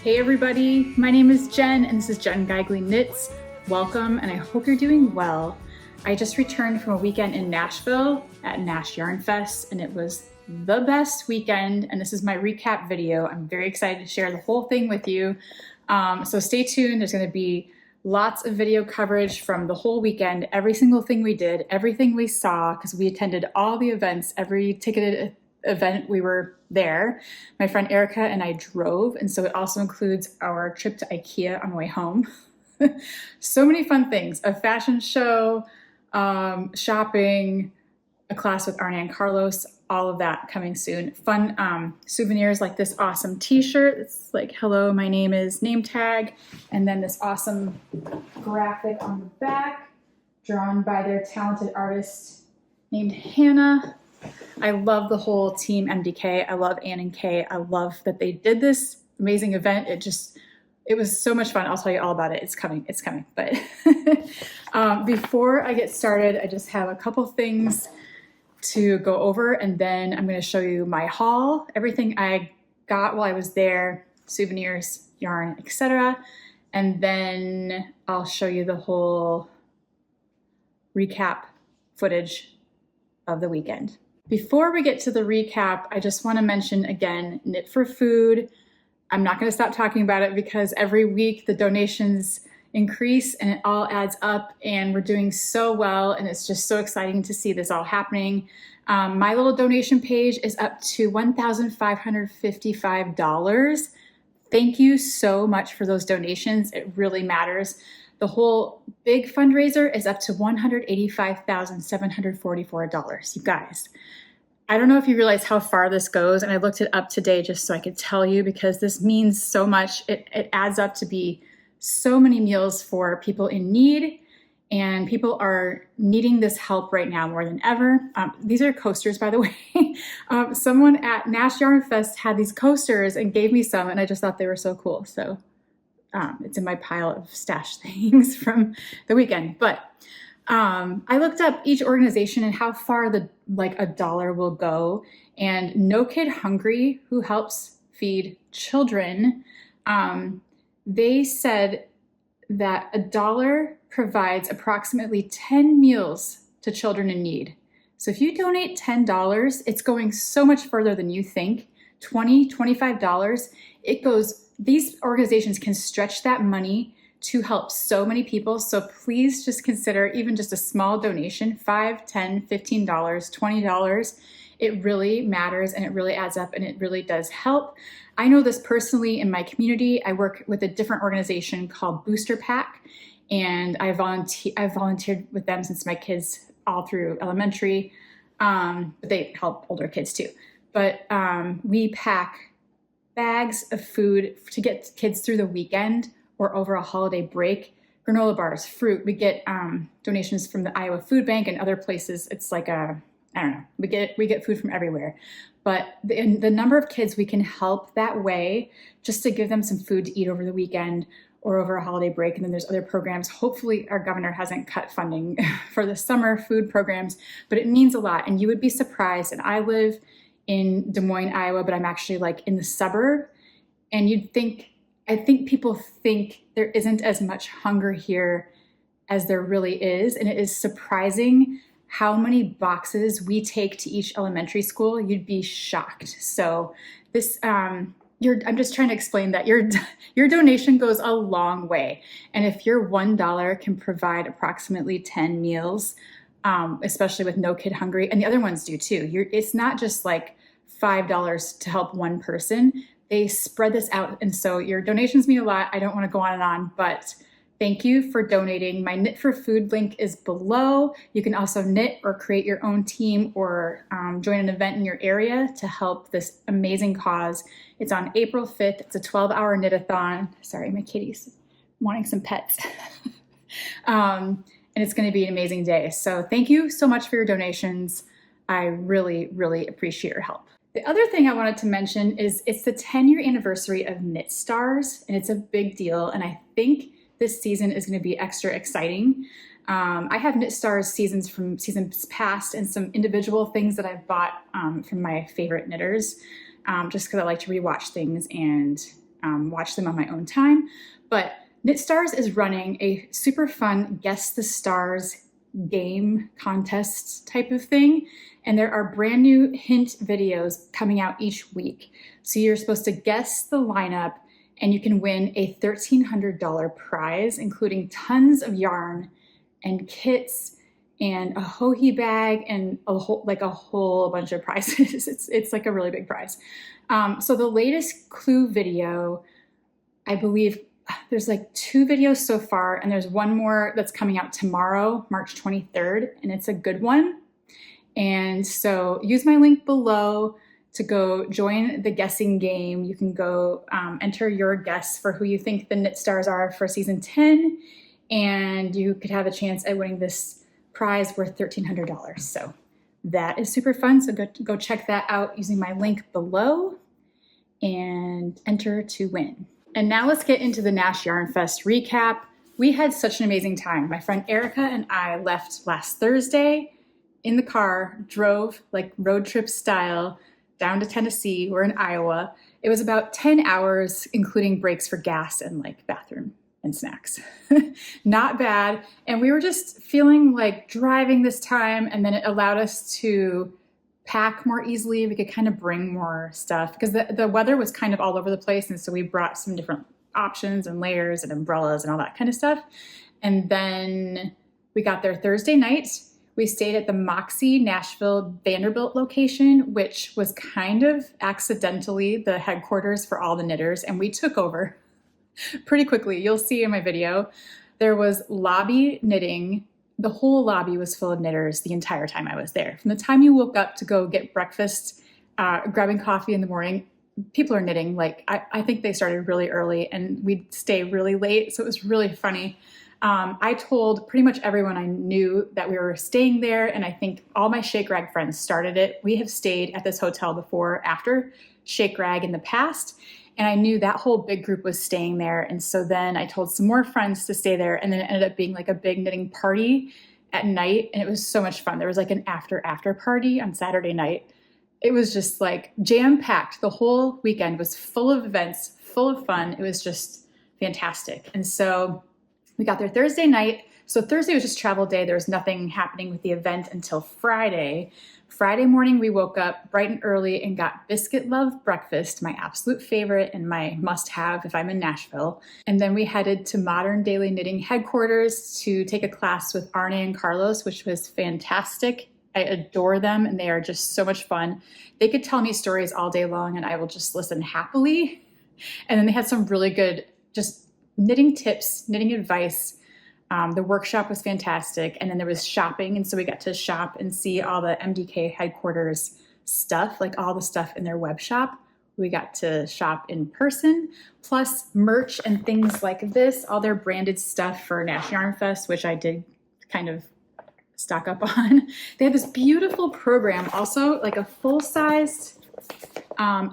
Hey everybody, my name is Jen and this is Jen Geigley Knits. Welcome and I hope you're doing well. I just returned from a weekend in Nashville at Nash Yarn Fest and it was the best weekend, and this is my recap video. I'm very excited to share the whole thing with you. So stay tuned. There's going to be lots of video coverage from the whole weekend, every single thing we did, everything we saw, because we attended all the events, every ticketed event we were there. My friend Erica and I drove, and so it also includes our trip to IKEA on the way home. So many fun things, a fashion show, shopping, a class with Arne and Carlos, all of that coming soon. Fun souvenirs like this awesome t-shirt. It's like, hello, my name is name tag. And then this awesome graphic on the back drawn by their talented artist named Hannah. I love the whole team MDK. I love Ann and Kay. I love that they did this amazing event. It was so much fun. I'll tell you all about it. It's coming. But before I get started, I just have a couple things to go over, and then I'm going to show you my haul, everything I got while I was there, souvenirs, yarn, etc. And then I'll show you the whole recap footage of the weekend. Before we get to the recap, I just want to mention again, Knit for Food. I'm not going to stop talking about it because every week the donations increase and it all adds up, and we're doing so well, and it's just so exciting to see this all happening. My little donation page is up to $1,555. Thank you so much for those donations. It really matters. The whole big fundraiser is up to $185,744. You guys, I don't know if you realize how far this goes, and I looked it up today just so I could tell you, because this means so much. It adds up to be so many meals for people in need, and people are needing this help right now more than ever. These are coasters, by the way. Someone at Nash Yarn Fest had these coasters and gave me some, and I just thought they were so cool. So it's in my pile of stash things from the weekend. But I looked up each organization and how far a dollar will go. And No Kid Hungry, who helps feed children, they said that $1 provides approximately 10 meals to children in need. So if you donate $10, it's going so much further than you think. $20, $25, it goes, these organizations can stretch that money to help so many people. So please just consider even just a small donation, $5, $10, $15, $20. It really matters, and it really adds up, and it really does help. I know this personally in my community. I work with a different organization called Booster Pack, and I've volunteered with them since my kids all through elementary, but they help older kids too. But we pack bags of food to get kids through the weekend or over a holiday break, granola bars, fruit. We get donations from the Iowa Food Bank and other places. It's like I don't know, we get food from everywhere. But the number of kids we can help that way, just to give them some food to eat over the weekend or over a holiday break. And then there's other programs. Hopefully our governor hasn't cut funding for the summer food programs, but it means a lot. And you would be surprised. And I live in Des Moines, Iowa, but I'm actually like in the suburb. And I think people think there isn't as much hunger here as there really is. And it is surprising how many boxes we take to each elementary school. You'd be shocked. So this, I'm just trying to explain that your donation goes a long way. And if your $1 can provide approximately 10 meals, especially with No Kid Hungry, and the other ones do too. It's not just like $5 to help one person. They spread this out. And so your donations mean a lot. I don't want to go on and on, but thank you for donating. My Knit for Food link is below. You can also knit or create your own team or join an event in your area to help this amazing cause. It's on April 5th. It's a 12-hour knit-a-thon. Sorry, my kitty's wanting some pets. And it's going to be an amazing day. So thank you so much for your donations. I really, really appreciate your help. The other thing I wanted to mention is it's the 10-year anniversary of Knit Stars, and it's a big deal. And I think this season is going to be extra exciting. I have Knit Stars seasons from seasons past and some individual things that I've bought from my favorite knitters, just because I like to rewatch things and watch them on my own time. But Knit Stars is running a super fun Guess the Stars game contest type of thing. And there are brand new hint videos coming out each week. So you're supposed to guess the lineup and you can win a $1,300 prize, including tons of yarn and kits and a hoagie bag and a whole bunch of prizes. It's like a really big prize. So the latest clue video, I believe there's like 2 videos so far, and there's one more that's coming out tomorrow, March 23rd, and it's a good one. And so use my link below to go join the guessing game. You can go enter your guess for who you think the Knit Stars are for season 10, and you could have a chance at winning this prize worth $1,300. So that is super fun. So go check that out using my link below and enter to win. And now let's get into the Nash Yarn Fest recap. We had such an amazing time. My friend Erica and I left last Thursday in the car, drove like road trip style down to Tennessee. We're in Iowa. It was about 10 hours, including breaks for gas and like bathroom and snacks. Not bad. And we were just feeling like driving this time, and then it allowed us to pack more easily. We could kind of bring more stuff because the weather was kind of all over the place. And so we brought some different options and layers and umbrellas and all that kind of stuff. And then we got there Thursday night. We stayed at the Moxy Nashville Vanderbilt location, which was kind of accidentally the headquarters for all the knitters. And we took over pretty quickly. You'll see in my video, there was lobby knitting. The whole lobby was full of knitters the entire time I was there. From the time you woke up to go get breakfast, grabbing coffee in the morning, people are knitting. Like I think they started really early and we'd stay really late. So it was really funny. I told pretty much everyone I knew that we were staying there. And I think all my Shake Rag friends started it. We have stayed at this hotel before, after Shake Rag in the past. And I knew that whole big group was staying there. And so then I told some more friends to stay there. And then it ended up being like a big knitting party at night. And it was so much fun. There was like an after party on Saturday night. It was just like jam-packed. The whole weekend was full of events, full of fun. It was just fantastic. And so we got there Thursday night. So Thursday was just travel day. There was nothing happening with the event until Friday. Friday morning, we woke up bright and early and got Biscuit Love breakfast, my absolute favorite and my must-have if I'm in Nashville. And then we headed to Modern Daily Knitting headquarters to take a class with Arne and Carlos, which was fantastic. I adore them and they are just so much fun. They could tell me stories all day long and I will just listen happily. And then they had some really good just knitting tips, knitting advice. The workshop was fantastic. And then there was shopping. And so we got to shop and see all the MDK headquarters stuff, like all the stuff in their web shop. We got to shop in person, plus merch and things like this, all their branded stuff for Nash Yarn Fest, which I did kind of stock up on. They had this beautiful program, also like a full-sized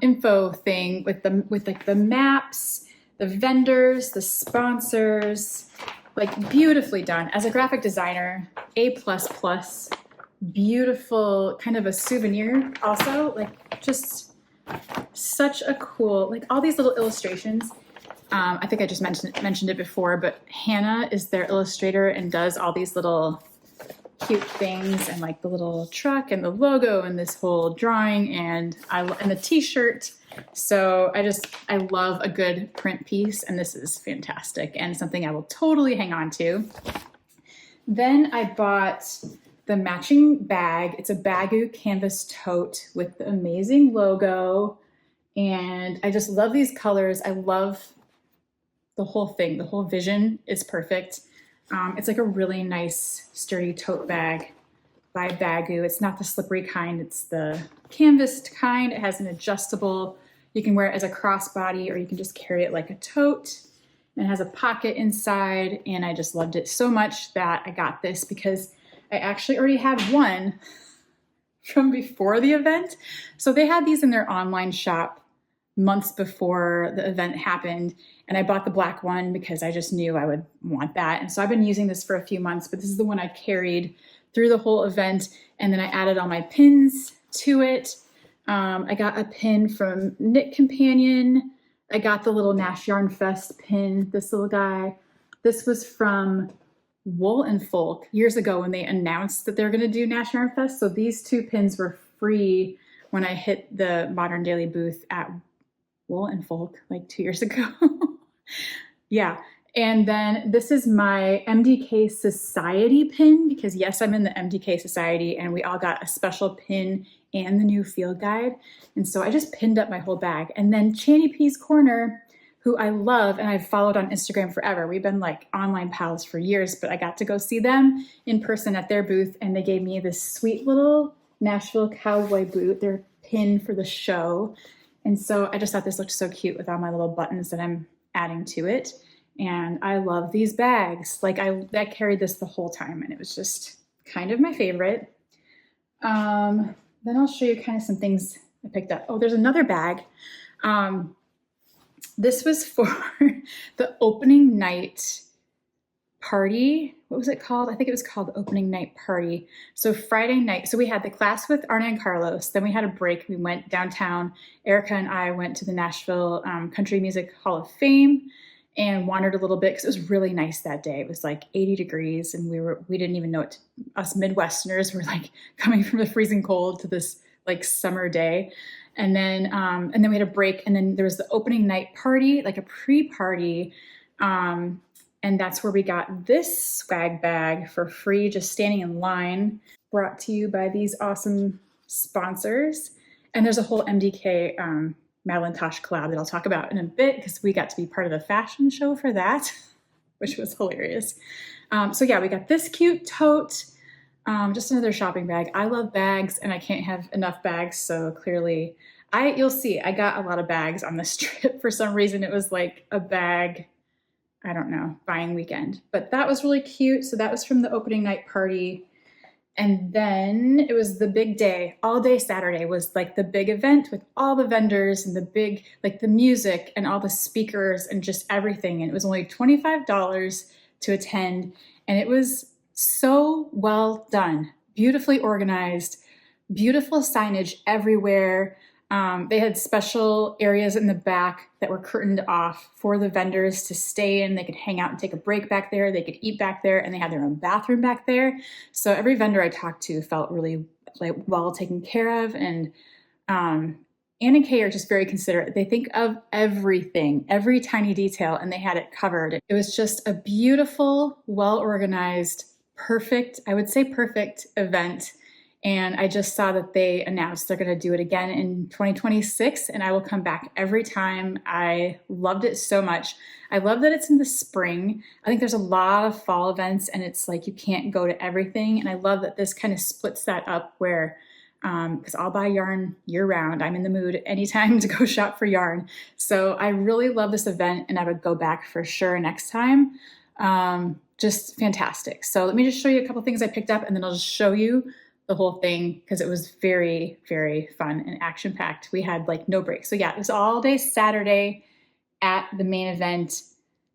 info thing with like the maps, the vendors, the sponsors, like beautifully done. As a graphic designer, A++, beautiful, kind of a souvenir also, like just such a cool, like all these little illustrations. I think I just mentioned it before, but Hannah is their illustrator and does all these little cute things and like the little truck and the logo and this whole drawing and the t-shirt. So I love a good print piece, and this is fantastic and something I will totally hang on to. Then I bought the matching bag. It's a Baggu canvas tote with the amazing logo, and I just love these colors. I love the whole thing. The whole vision is perfect. It's like a really nice sturdy tote bag by Baggu. It's not the slippery kind, it's the canvased kind. It has an adjustable, you can wear it as a crossbody or you can just carry it like a tote. And it has a pocket inside, and I just loved it so much that I got this because I actually already had one from before the event. So they had these in their online shop months before the event happened, and I bought the black one because I just knew I would want that. And so I've been using this for a few months, but this is the one I carried through the whole event, and then I added all my pins to it. I got a pin from Knit Companion, I got the little Nash Yarn Fest pin, this little guy. This was from Wool and Folk years ago when they announced that they're going to do Nash Yarn Fest. So these 2 pins were free when I hit the Modern Daily booth at Wool and Folk like 2 years ago. Yeah. And then this is my MDK Society pin, because yes, I'm in the MDK Society and we all got a special pin and the new field guide. And so I just pinned up my whole bag. And then Channy P's Corner, who I love and I've followed on Instagram forever. We've been like online pals for years, but I got to go see them in person at their booth and they gave me this sweet little Nashville cowboy boot, their pin for the show. And so I just thought this looked so cute with all my little buttons that I'm adding to it. And I love these bags. Like I carried this the whole time and it was just kind of my favorite. Then I'll show you kind of some things I picked up. Oh, there's another bag. This was for the opening night party. What was it called? I think it was called the opening night party. So Friday night, so we had the class with Arne and Carlos. Then we had a break. We went downtown. Erica and I went to the Nashville Country Music Hall of Fame and wandered a little bit because it was really nice that day. It was like 80 degrees and we didn't even know it. Us Midwesterners were like coming from the freezing cold to this like summer day. And then we had a break and then there was the opening night party, like a pre-party. And that's where we got this swag bag for free, just standing in line, brought to you by these awesome sponsors. And there's a whole MDK Madeline Tosh collab that I'll talk about in a bit because we got to be part of the fashion show for that, which was hilarious. So yeah, we got this cute tote, just another shopping bag. I love bags and I can't have enough bags. So clearly you'll see, I got a lot of bags on this trip. For some reason, it was like a bag, I don't know, buying weekend, but that was really cute. So that was from the opening night party. And then it was the big day. All day Saturday was like the big event with all the vendors and the big, like the music and all the speakers and just everything. And it was only $25 to attend. And it was so well done, beautifully organized, beautiful signage everywhere. They had special areas in the back that were curtained off for the vendors to stay in. They could hang out and take a break back there. They could eat back there, and they had their own bathroom back there. So every vendor I talked to felt really like well taken care of. And Anne and Kay are just very considerate. They think of everything, every tiny detail, and they had it covered. It was just a beautiful, well-organized, perfect, I would say perfect event. And I just saw that they announced they're going to do it again in 2026, and I will come back every time. I loved it so much. I love that it's in the spring. I think there's a lot of fall events, and it's like you can't go to everything. And I love that this kind of splits that up where, because I'll buy yarn year round. I'm in the mood anytime to go shop for yarn. So I really love this event, and I would go back for sure next time. Just fantastic. So let me just show you a couple things I picked up, and then I'll just show you the whole thing because it was very, very fun and action-packed. We had like no break. So yeah, it was all day Saturday at the main event.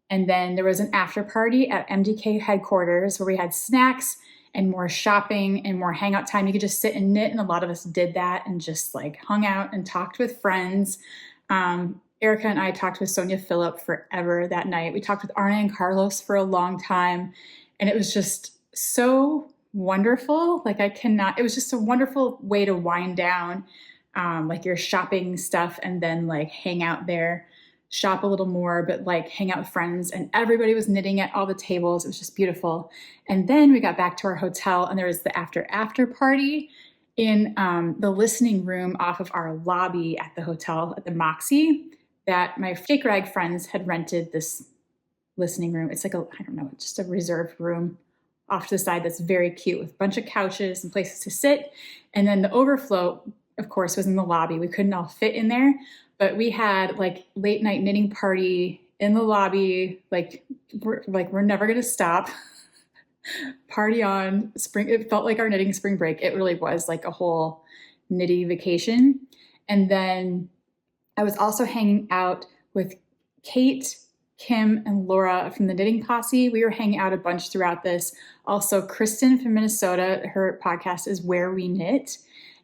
And then there was an after party at MDK headquarters where we had snacks and more shopping and more hangout time. You could just sit and knit. And a lot of us did that and just like hung out and talked with friends. Erica and I talked with Sonia Phillip forever that night. We talked with Arne and Carlos for a long time. And it was just so wonderful. Like it was just a wonderful way to wind down like your shopping stuff and then like hang out there, shop a little more, but like hang out with friends. And everybody was knitting at all the tables. It was just beautiful. And then we got back to our hotel and there was the after party in the listening room off of our lobby at the hotel at the Moxy that my Shake Rag friends had rented this listening room. It's like I don't know, just a reserved room off to the side that's very cute with a bunch of couches and places to sit. And then the overflow, of course, was in the lobby. We couldn't all fit in there, but we had like late night knitting party in the lobby. We're never going to stop. Party on spring. It felt like our knitting spring break. It really was like a whole knitty vacation. And then I was also hanging out with Kate, Kim, and Laura from the Knitting Posse. We were hanging out a bunch throughout this. Also, Kristen from Minnesota, her podcast is Where We Knit.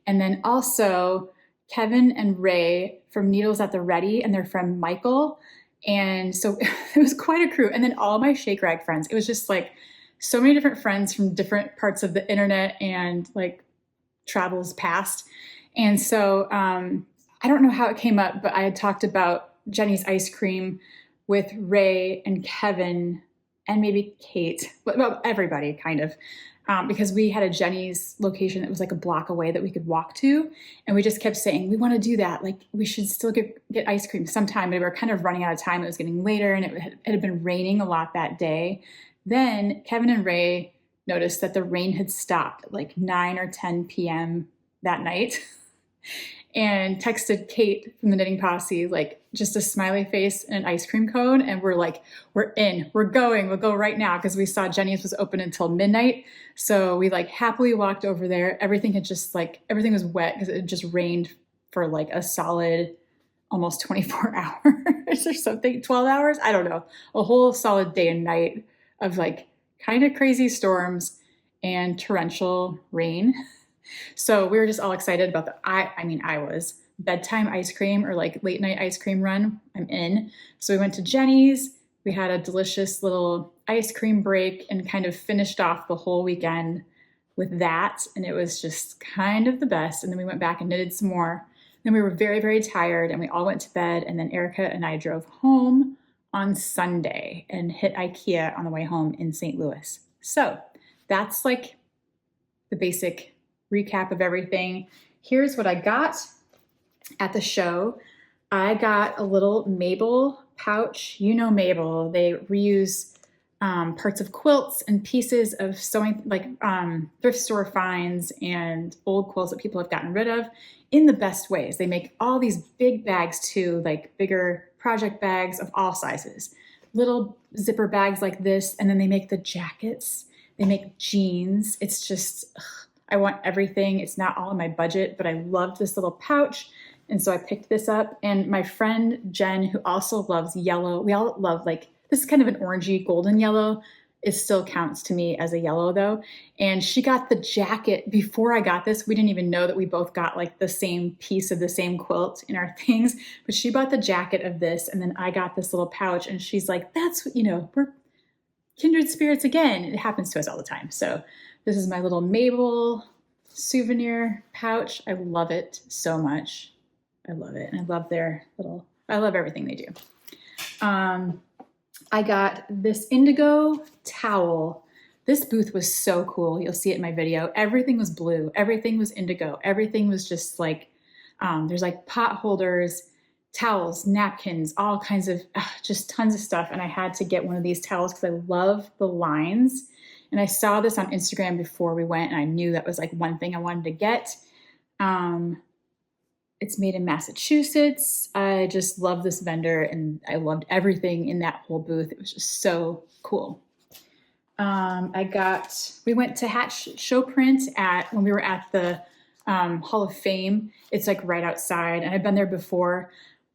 And then also Kevin and Ray from Needles at the Ready and their friend Michael. And so it was quite a crew. And then all my shake rag friends. It was just like so many different friends from different parts of the internet and like travels past. And so I don't know how it came up, but I had talked about Jeni's ice cream with Ray and Kevin and maybe Kate, well, everybody kind of, because we had a Jeni's location that was like a block away that we could walk to. And we just kept saying, we want to do that. Like we should still get ice cream sometime. But we were kind of running out of time. It was getting later and it had been raining a lot that day. Then Kevin and Ray noticed that the rain had stopped at like 9 or 10 p.m. that night and texted Kate from the Knitting Posse, like just a smiley face and an ice cream cone. And we're like, we're in, we're going, we'll go right now. Cause we saw Jeni's was open until midnight. So we like happily walked over there. Everything had just like, everything was wet because it had just rained for like a solid almost 24 hours or something, 12 hours. I don't know, a whole solid day and night of like kind of crazy storms and torrential rain. So we were just all excited about I was bedtime ice cream or like late night ice cream run. I'm in. So we went to Jeni's. We had a delicious little ice cream break and kind of finished off the whole weekend with that. And it was just kind of the best. And then we went back and knitted some more. Then we were very, very tired and we all went to bed. And then Erica and I drove home on Sunday and hit IKEA on the way home in St. Louis. So that's like the basic recap of everything. Here's what I got at the show. I got a little Mabel pouch. You know Mabel. They reuse parts of quilts and pieces of sewing, like thrift store finds and old quilts that people have gotten rid of in the best ways. They make all these big bags too, like bigger project bags of all sizes, little zipper bags like this. And then they make the jackets. They make jeans. It's just, I want everything. It's not all in my budget, but I loved this little pouch. And so I picked this up. And my friend Jen, who also loves yellow, we all love like, this is kind of an orangey golden yellow. It still counts to me as a yellow though. And she got the jacket before I got this. We didn't even know that we both got like the same piece of the same quilt in our things, but she bought the jacket of this. And then I got this little pouch and she's like, that's, we're kindred spirits again. It happens to us all the time. So this is my little Mabel souvenir pouch. I love it so much. I love it. And I love I love everything they do. I got this indigo towel. This booth was so cool. You'll see it in my video. Everything was blue. Everything was indigo. Everything was just like, there's like pot holders, towels, napkins, all kinds of, just tons of stuff. And I had to get one of these towels because I love the lines. And I saw this on Instagram before we went and I knew that was like one thing I wanted to get. It's made in Massachusetts. I just love this vendor and I loved everything in that whole booth. It was just so cool. We went to Hatch Show Print when we were at the Hall of Fame. It's like right outside and I've been there before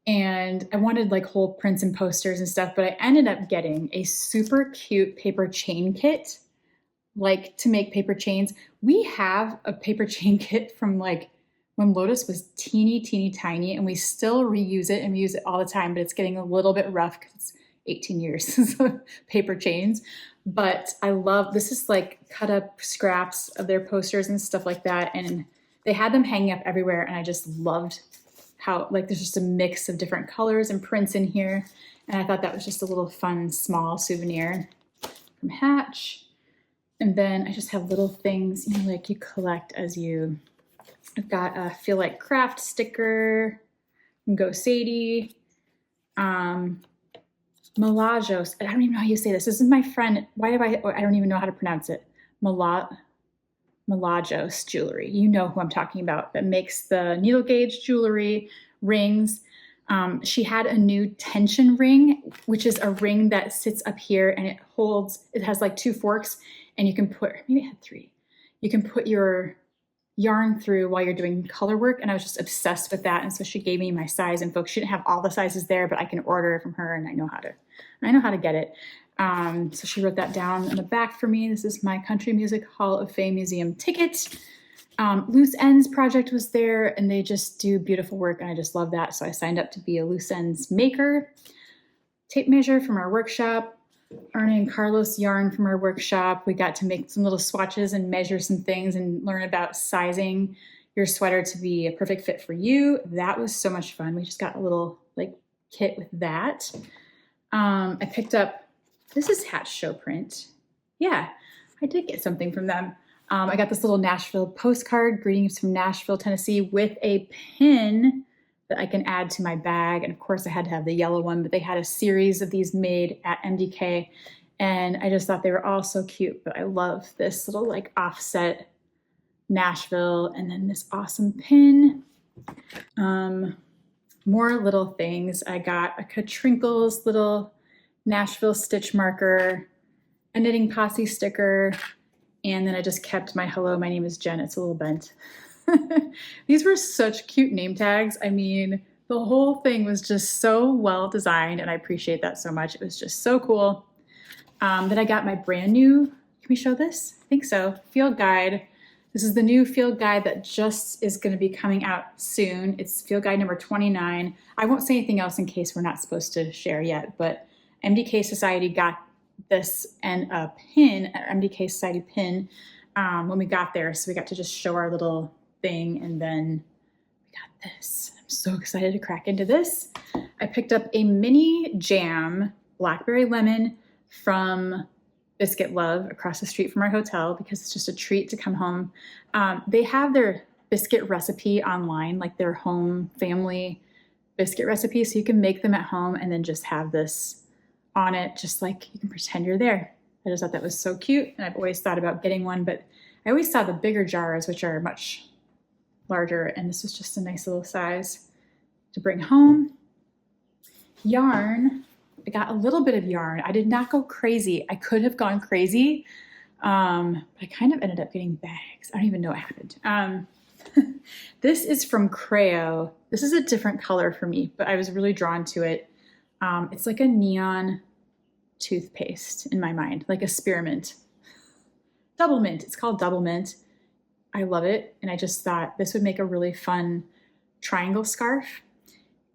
and I wanted like whole prints and posters and stuff, but I ended up getting a super cute paper chain kit, like to make paper chains. We have a paper chain kit from like when Lotus was teeny, teeny, tiny, and we still reuse it and we use it all the time, but it's getting a little bit rough because it's 18 years since paper chains. But I love, this is like cut up scraps of their posters and stuff like that. And they had them hanging up everywhere. And I just loved how like there's just a mix of different colors and prints in here. And I thought that was just a little fun, small souvenir from Hatch. And then I just have little things, like you collect as you, I've got a Feel Like Craft sticker from Go Sadie. Melagos, I don't even know how you say this. This is my friend. I don't even know how to pronounce it. Melagos jewelry. You know who I'm talking about, that makes the needle gauge jewelry, rings. She had a new tension ring, which is a ring that sits up here and it has like 2 forks and you can put, maybe it had 3. You can put your yarn through while you're doing color work. And I was just obsessed with that. And so she gave me my size info. She didn't have all the sizes there, but I can order from her and I know how to get it. So she wrote that down in the back for me. This is my Country Music Hall of Fame Museum ticket. Loose Ends Project was there, and they just do beautiful work, and I just love that. So I signed up to be a loose ends maker. Tape measure from our workshop. Arne and Carlos yarn from our workshop. We got to make some little swatches and measure some things and learn about sizing your sweater to be a perfect fit for you. That was so much fun. We just got a little like kit with that. I picked up, this is Hatch Show Print. Yeah, I did get something from them. I got this little Nashville postcard, greetings from Nashville, Tennessee, with a pin that I can add to my bag. And of course I had to have the yellow one, but they had a series of these made at MDK. And I just thought they were all so cute, but I love this little like offset Nashville, and then this awesome pin. More little things. I got a Katrinkles little Nashville stitch marker, a Knitting Posse sticker, and then I just kept my hello, my name is Jen. It's a little bent. These were such cute name tags. I mean, the whole thing was just so well designed, and I appreciate that so much. It was just so cool. Then I got my brand new, can we show this? I think so, field guide. This is the new field guide that just is going to be coming out soon. It's field guide number 29. I won't say anything else in case we're not supposed to share yet, but MDK Society got this and a pin, an MDK Society pin, when we got there. So we got to just show our little thing, and then we got this. I'm so excited to crack into this. I picked up a mini jam blackberry lemon from Biscuit Love across the street from our hotel because it's just a treat to come home. They have their biscuit recipe online, like their home family biscuit recipe, so you can make them at home and then just have this on it, just like you can pretend you're there. I just thought that was so cute, and I've always thought about getting one, but I always saw the bigger jars, which are much larger, and this was just a nice little size to bring home. Yarn, I got a little bit of yarn. I did not go crazy. I could have gone crazy, but I kind of ended up getting bags. I don't even know what happened. This is from Creo. This is a different color for me, but I was really drawn to it. It's like a neon toothpaste in my mind, like a spearmint. Double mint, it's called Double Mint. I love it, and I just thought this would make a really fun triangle scarf,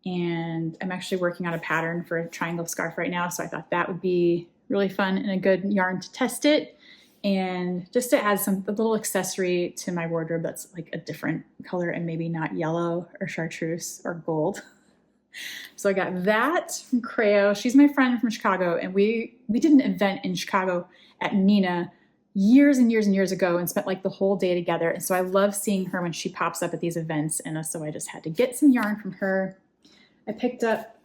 and I'm actually working on a pattern for a triangle scarf right now, so I thought that would be really fun and a good yarn to test it, and just to add a little accessory to my wardrobe that's like a different color and maybe not yellow or chartreuse or gold. So I got that from Creo. She's my friend from Chicago, and we did an event in Chicago at Nina years and years and years ago and spent like the whole day together. And so I love seeing her when she pops up at these events. And so I just had to get some yarn from her. I picked up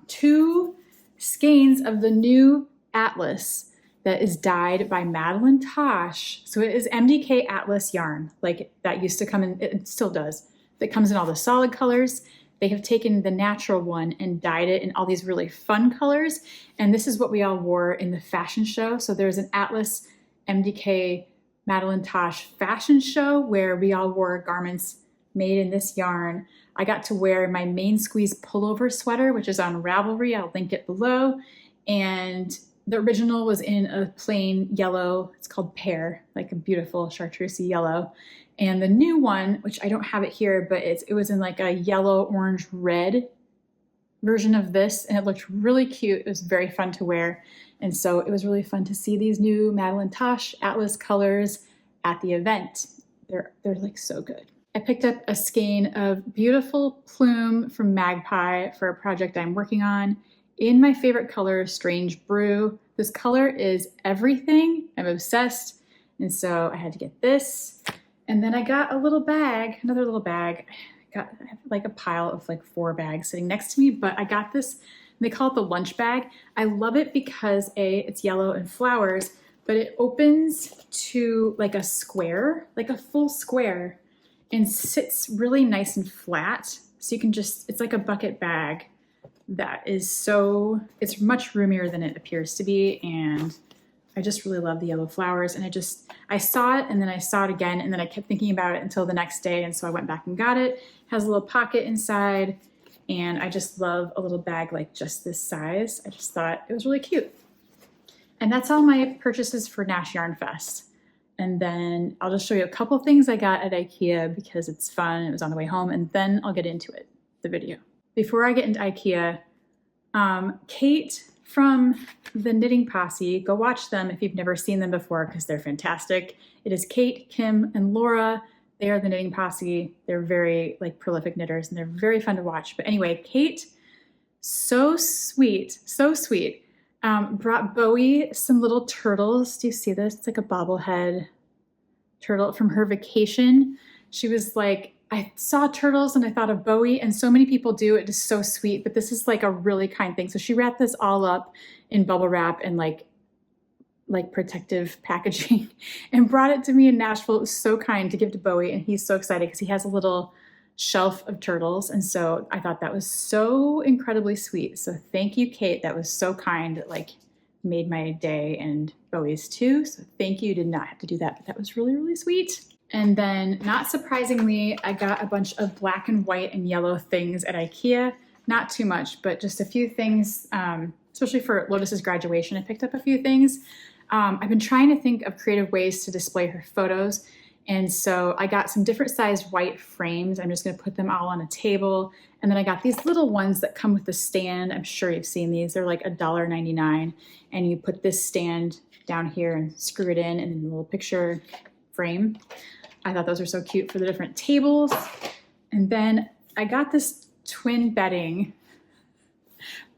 2 skeins of the new Atlas that is dyed by Madeline Tosh. So it is MDK Atlas yarn, like that used to come in, it still does. That comes in all the solid colors. They have taken the natural one and dyed it in all these really fun colors. And this is what we all wore in the fashion show. So there's an Atlas MDK Madeline Tosh fashion show where we all wore garments made in this yarn. I got to wear my main squeeze pullover sweater, which is on Ravelry. I'll link it below. And the original was in a plain yellow. It's called Pear, like a beautiful chartreusey yellow. And the new one, which I don't have it here, but it was in like a yellow, orange, red version of this, and it looked really cute. It was very fun to wear. And so it was really fun to see these new Madeline Tosh Atlas colors at the event. They're like so good. I picked up a skein of beautiful plume from Magpie for a project I'm working on in my favorite color, Strange Brew. This color is everything. I'm obsessed. And so I had to get this. And then I got a little bag, another little bag. I have like a pile of like 4 bags sitting next to me, but I got this. They call it the lunch bag. I love it because it's yellow and flowers, but it opens to like a square, like a full square, and sits really nice and flat. So you can just, it's like a bucket bag that is it's much roomier than it appears to be. And I just really love the yellow flowers. And I saw it, and then I saw it again, and then I kept thinking about it until the next day. And so I went back and got it. It has a little pocket inside. And I just love a little bag like just this size. I just thought it was really cute. And that's all my purchases for Nash Yarn Fest. And then I'll just show you a couple things I got at IKEA because it's fun. It was on the way home, and then I'll get into it, the video. Before I get into IKEA, Kate from the Knitting Posse, go watch them if you've never seen them before because they're fantastic. It is Kate, Kim, and Laura. They are the Knitting Posse. They're very prolific knitters and they're very fun to watch. But anyway, Kate, so sweet, brought Bowie some little turtles. Do you see this? It's like a bobblehead turtle from her vacation. She was like, I saw turtles and I thought of Bowie, and so many people do. It is so sweet, but this is like a really kind thing. So she wrapped this all up in bubble wrap and like protective packaging and brought it to me in Nashville. It was so kind to give to Bowie, and he's so excited because he has a little shelf of turtles. And so I thought that was so incredibly sweet. So thank you, Kate. That was so kind. It made my day, and Bowie's too. So thank you. Did not have to do that, but that was really, really sweet. And then, not surprisingly, I got a bunch of black and white and yellow things at IKEA. Not too much, but just a few things, especially for Lotus's graduation. I picked up a few things. I've been trying to think of creative ways to display her photos. And so I got some different sized white frames. I'm just going to put them all on a table. And then I got these little ones that come with the stand. I'm sure you've seen these. They're like $1.99. And you put this stand down here and screw it in, and then the little picture frame. I thought those were so cute for the different tables. And then I got this twin bedding,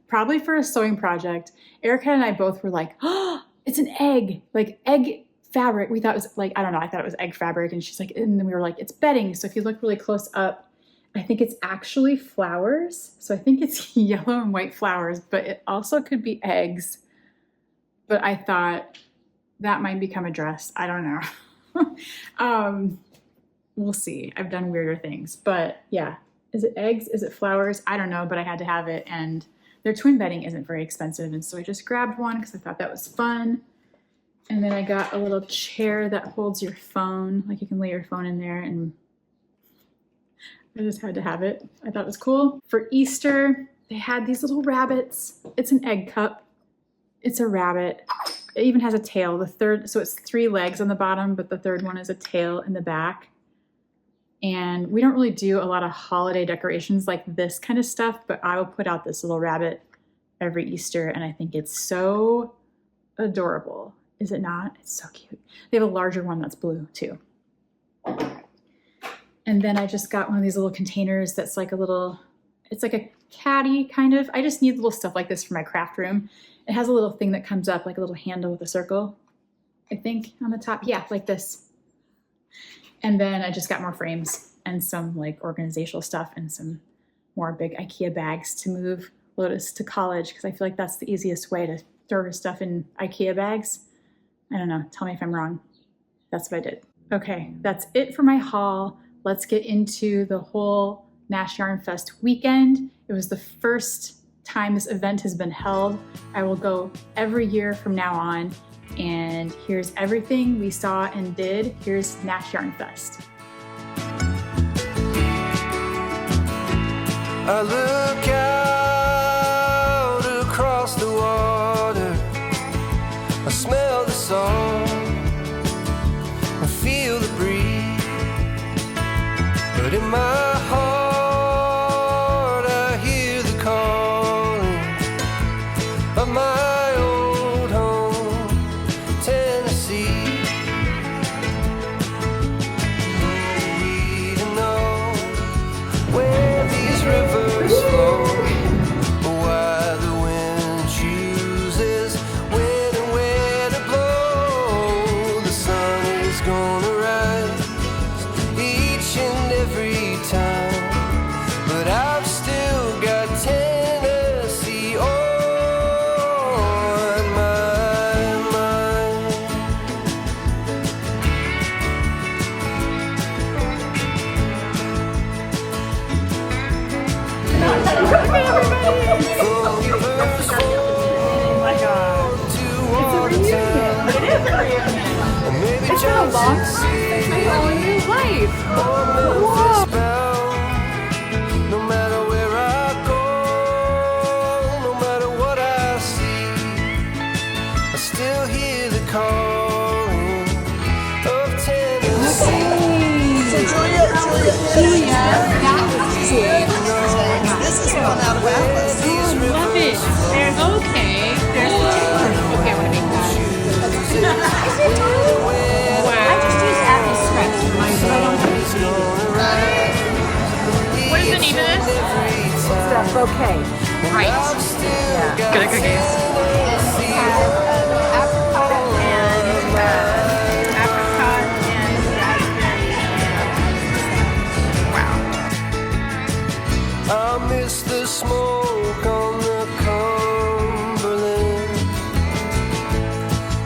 probably for a sewing project. Erica and I both were like, oh, it's an egg, like egg fabric. We thought it was I don't know, I thought it was egg fabric. And she's like, and then we were like, it's bedding. So if you look really close up, I think it's actually flowers. So I think it's yellow and white flowers, but it also could be eggs. But I thought that might become a dress. I don't know. We'll see. I've done weirder things, but yeah. Is it eggs? Is it flowers? I don't know, but I had to have it, and their twin bedding isn't very expensive, and so I just grabbed one because I thought that was fun. And then I got a little chair that holds your phone, like you can lay your phone in there, and I just had to have it. I thought it was cool. For Easter, they had these little rabbits. It's an egg cup. It's a rabbit. It even has a tail. So it's 3 legs on the bottom, but the third one is a tail in the back. And we don't really do a lot of holiday decorations like this kind of stuff, but I will put out this little rabbit every Easter, and I think it's so adorable. Is it not? It's so cute. They have a larger one that's blue too. And then I just got one of these little containers that's like it's like a caddy kind of. I just need little stuff like this for my craft room. It has a little thing that comes up, like a little handle with a circle, I think, on the top. Yeah, like this. And then I just got more frames and some organizational stuff and some more big IKEA bags to move Lotus to college, because I feel like that's the easiest way to throw her stuff in IKEA bags. I don't know. Tell me if I'm wrong. That's what I did. Okay, that's it for my haul. Let's get into the whole Nash Yarn Fest weekend. It was the first time this event has been held. I will go every year from now on. And here's everything we saw and did. Here's Nash Yarn Fest. I look out across the water, I smell the salt, I feel the breeze, but in my heart I hear the calling of my old home, Tennessee. We don't know where these rivers flow, why the wind chooses when and where to blow. The sun is gonna rise each and every time, but I've still got Tennessee on my mind. Pullovers My God. to Watertown, It is a reunion. and maybe It's been a long Johnson time. It's my whole new life. or Memphis bound. No matter where I go, no matter what I see, I still hear the calling It's a bouquet. Right. Yeah. Good at cookies. Apricot and raspberry. Wow. I miss the smoke on the Cumberland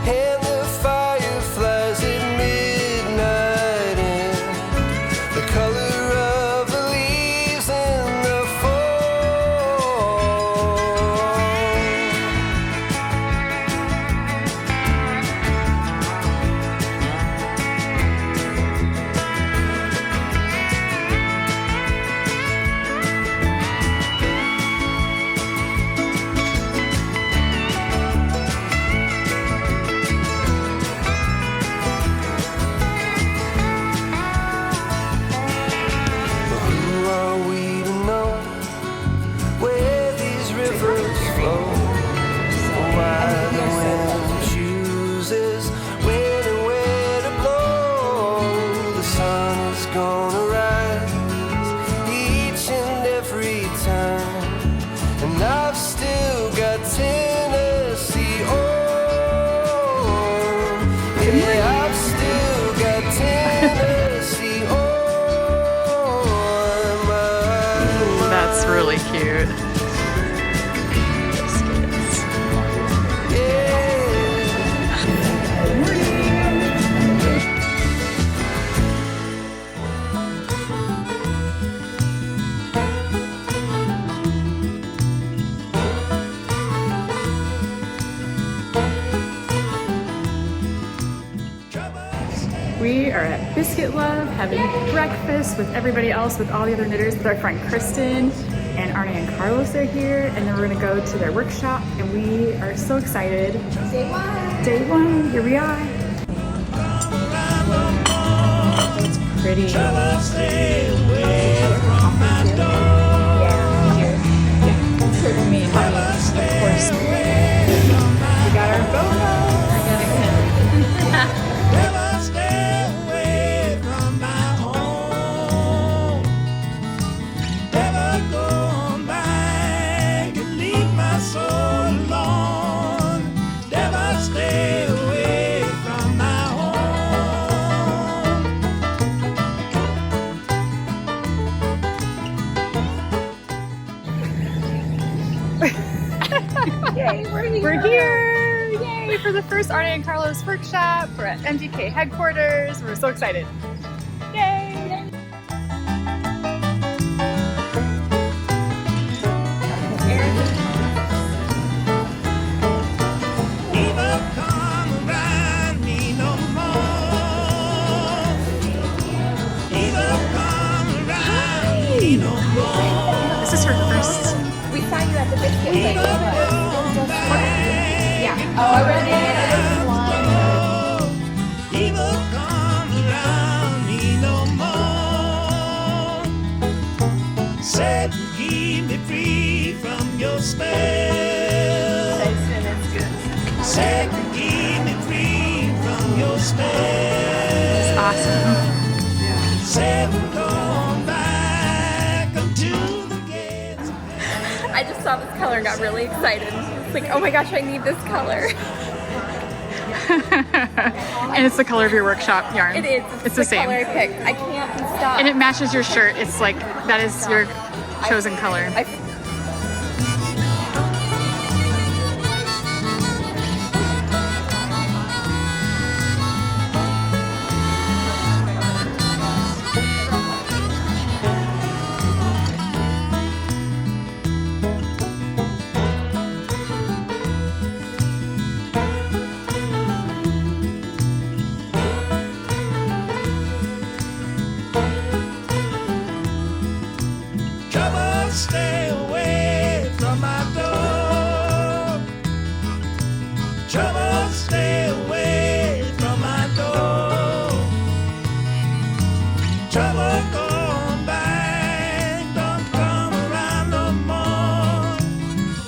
and the fireflies at midnight and the color of the leaves in the fall. Who are we to know where these rivers flow? Why the wind chooses when and where to blow? The sun is gonna rise each and every time, and I've still got Tennessee on. Yeah, I've still got Tennessee on my That's really cute. We are at Biscuit Love having breakfast with everybody else, with all the other knitters, with our friend Kristen and Arne and Carlos are here, and then we're gonna go to their workshop, and we are so excited. Day one. Day one, here we are. It's pretty. Me and Honey, of course. We got our photo. Yay, We're here! Yay! For the first Arne and Carlos workshop. We're at MDK headquarters. We're so excited. Yay! This is her first. We saw you at the biscuit place. Yeah. Oh, I read it. Said keep me free from your spell. Said keep me free from your spell. It's awesome. Said come back unto the gates. I just saw this color and got really excited. It's like, oh my gosh, I need this color. And it's the color of your workshop yarn. It is. It's the same. color I picked. I can't stop. And it matches your shirt. It's like, that is your chosen color. Trouble, stay away from my door. Trouble, stay away from my door. Trouble, come back, don't come around no more.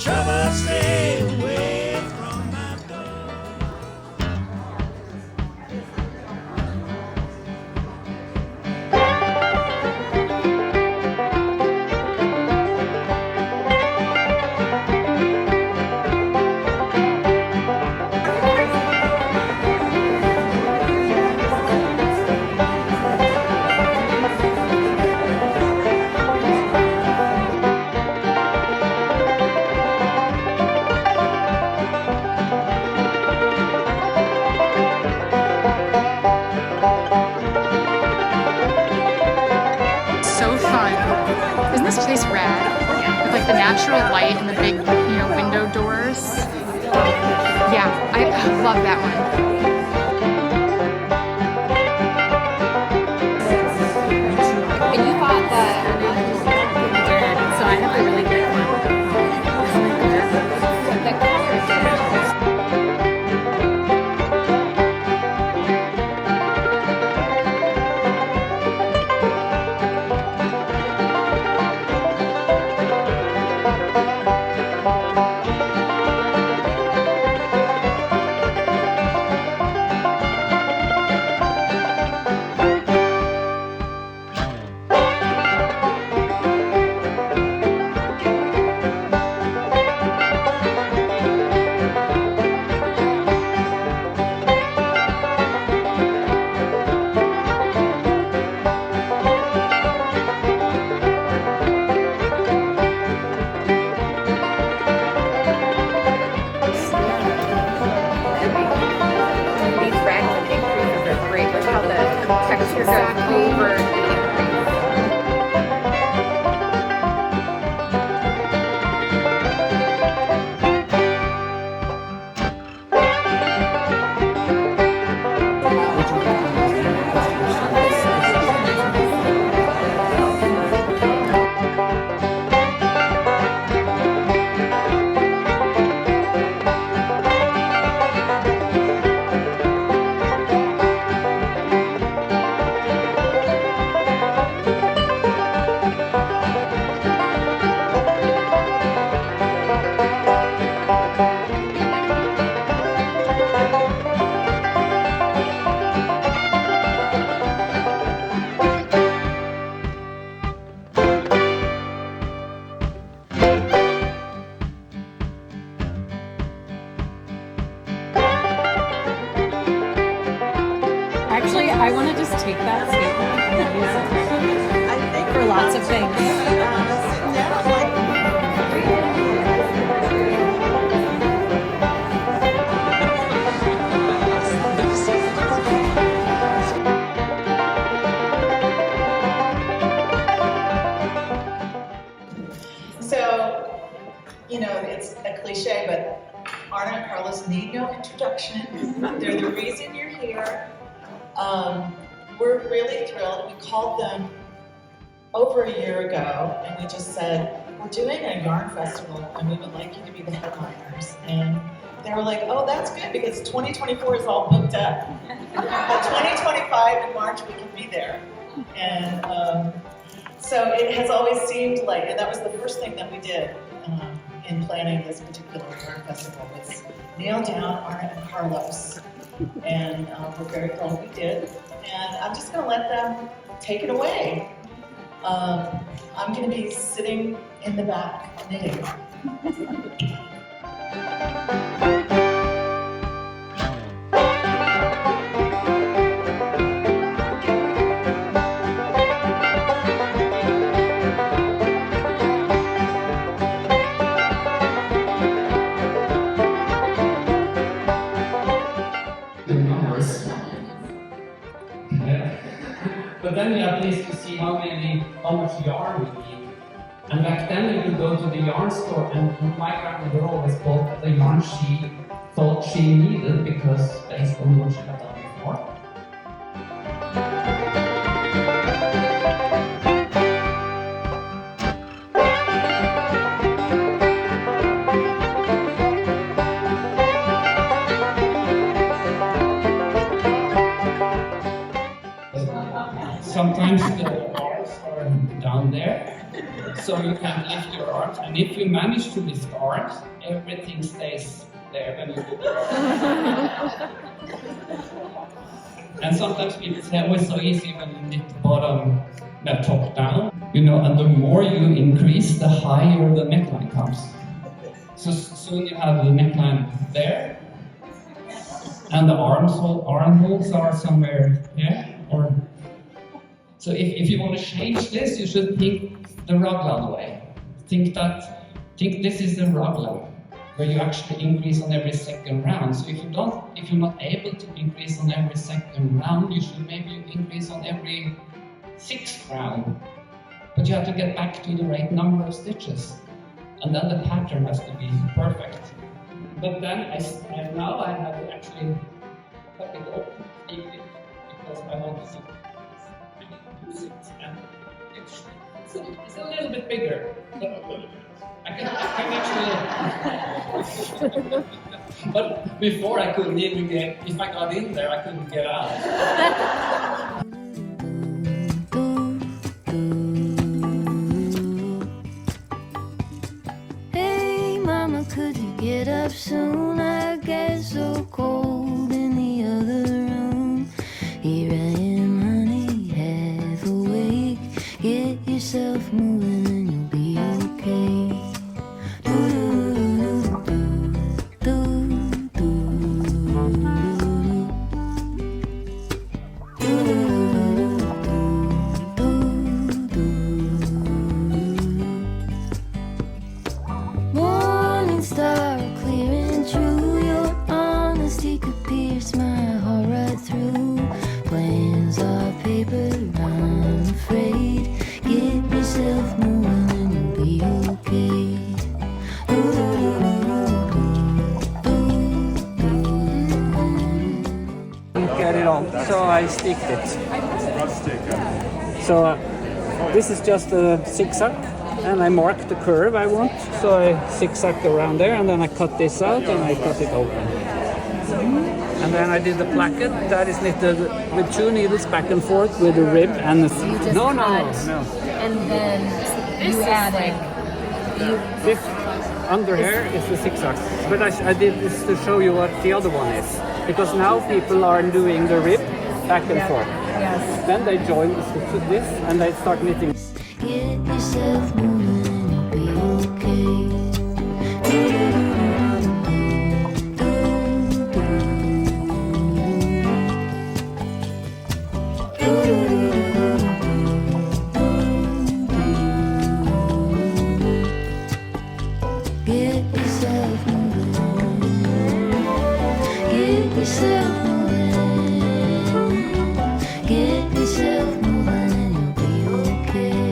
Trouble, stay away from my door. Isn't this place rad? With like the natural light and the big, window doors. Yeah, I love that one. And you thought that so I have a really good one. The color Actually, I want to just take that statement and use it for lots of things. So, it's a cliche, but Arne and Carlos need no introduction. They're the reason you're here. We're really thrilled. We called them over a year ago and we just said, we're doing a yarn festival and we would like you to be the headliners. And they were like, oh, that's good because 2024 is all booked up. But 2025 in March, we can be there. And so it has always seemed like, and that was the first thing that we did in planning this particular yarn festival, was nail down Arne and Carlos. And we're very glad we did. And I'm just going to let them take it away. I'm going to be sitting in the back knitting. But then we are pleased to see how much yarn we need. And back then you could go to the yarn store and my grandmother always bought the yarn she thought she needed because based on what she had done before. Sometimes the arms are down there, so you can lift your arms, and if you manage to lift arms, everything stays there when you do it. And sometimes people say, oh, it's so easy when you knit the bottom top down, and the more you increase, the higher the neckline comes. So soon you have the neckline there, and the armholes are somewhere here, so if you want to change this, you should think the raglan way. Think this is the raglan, where you actually increase on every second round. So if you're not able to increase on every second round, you should maybe increase on every 6th round. but you have to get back to the right number of stitches, and then the pattern has to be perfect. But then now I have to actually cut it open deeply because I want to use it, and it's a little bit bigger. But I can actually. But before I couldn't even get. If I got in there, I couldn't get out. Hey mama, could you get up soon? I get so cold in the other room. Here I am, honey, half awake. Get yourself moving and you'll be okay. Morning star, clear and true. Your honesty could pierce my heart right through. Plans are paper, I'm afraid. Get yourself moving and you'll be okay. Get it on, so I sticked it. So this is just a zigzag, and I marked the curve I want, so I zigzagged around there, and then I cut this out and I cut it open. And then I did the placket that is knitted with 2 needles back and forth with a rib and a no. And then you added. This under here is the zigzag, but I did this to show you what the other one is, because now people are doing the rib back and forth. Yes. Then they join this and they start knitting. Get yourself moving and you'll be okay. Get yourself moving. Get yourself moving. Get yourself moving and you'll be okay.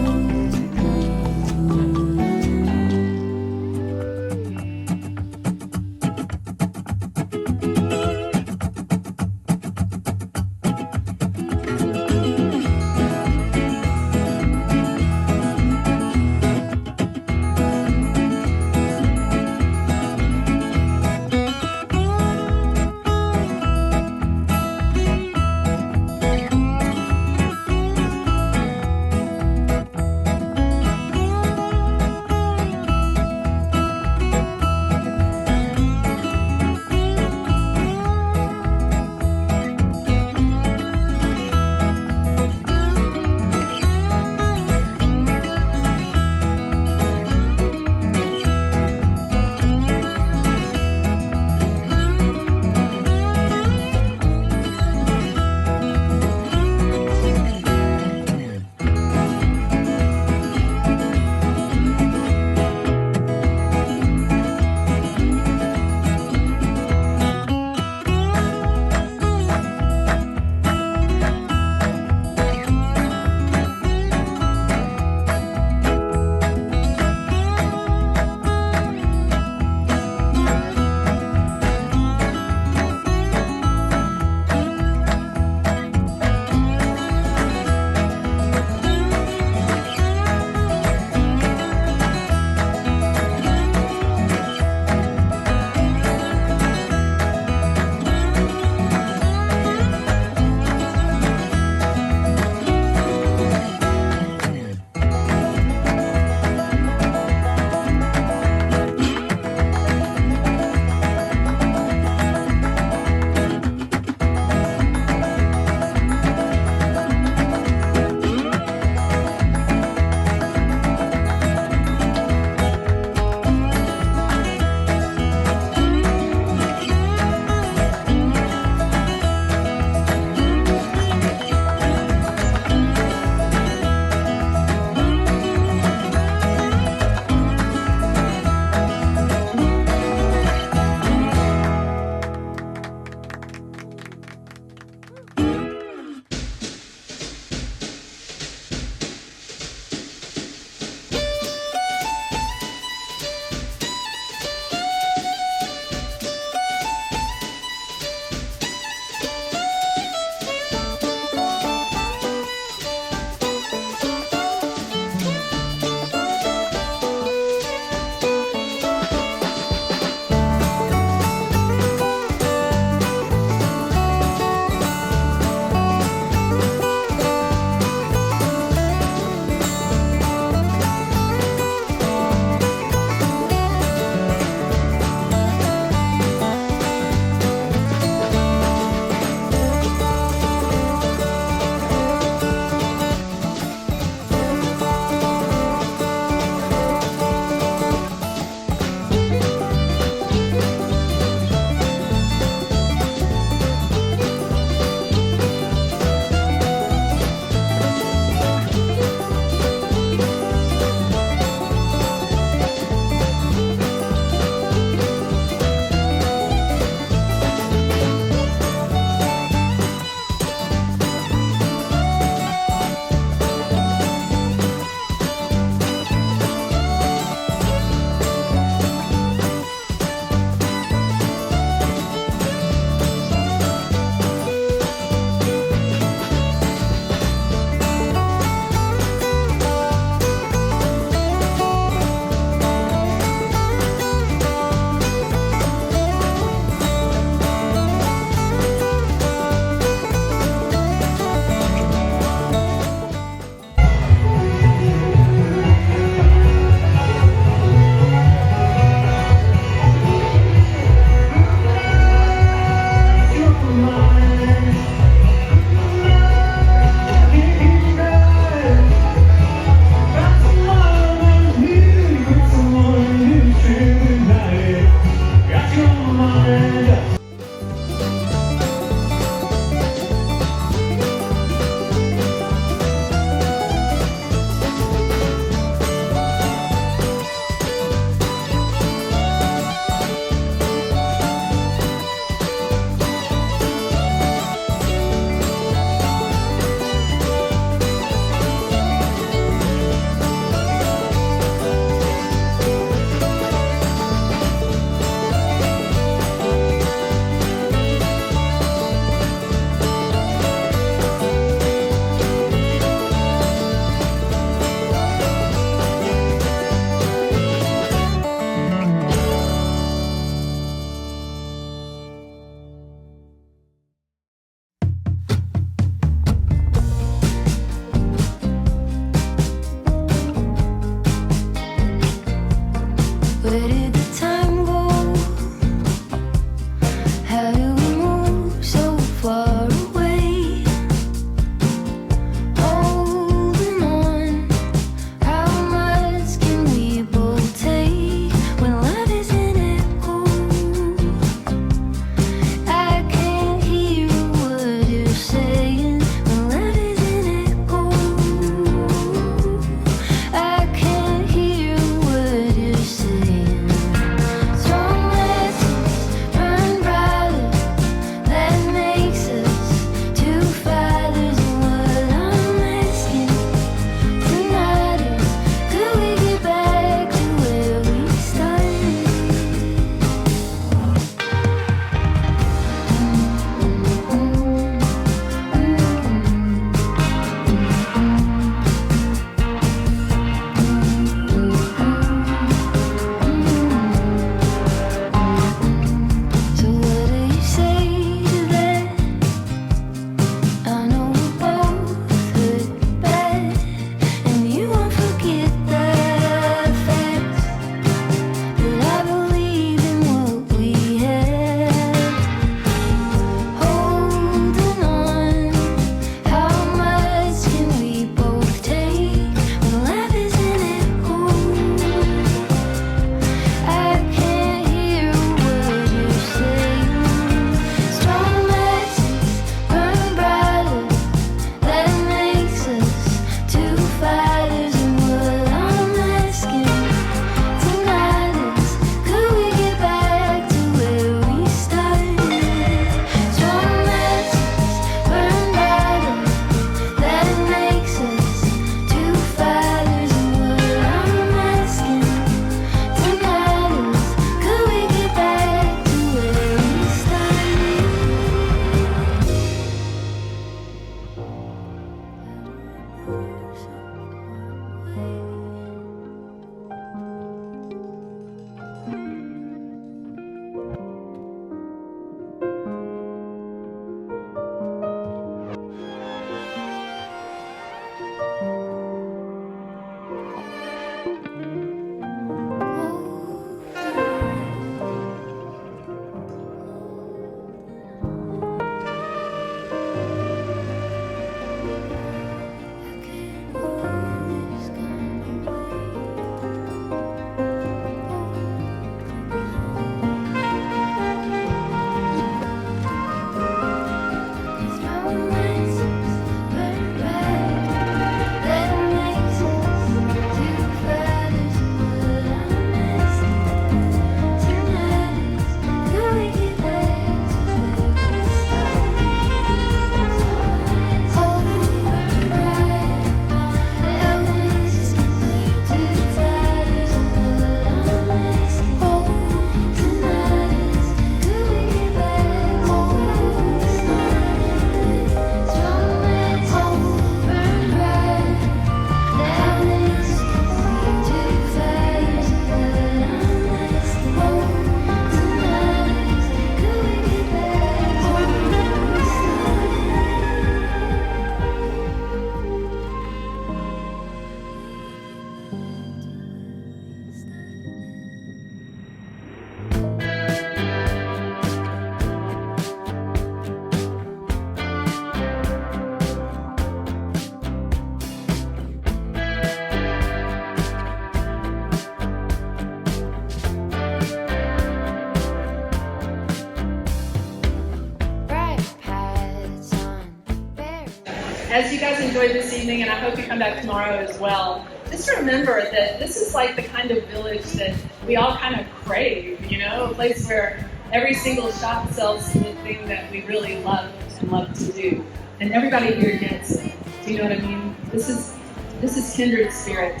as you guys enjoyed this evening, and I hope you come back tomorrow as well, just remember that this is like the kind of village that we all kind of crave, you know, a place where every single shop sells the thing that we really love and love to do. And everybody here gets it. Do you know what I mean? This is kindred spirit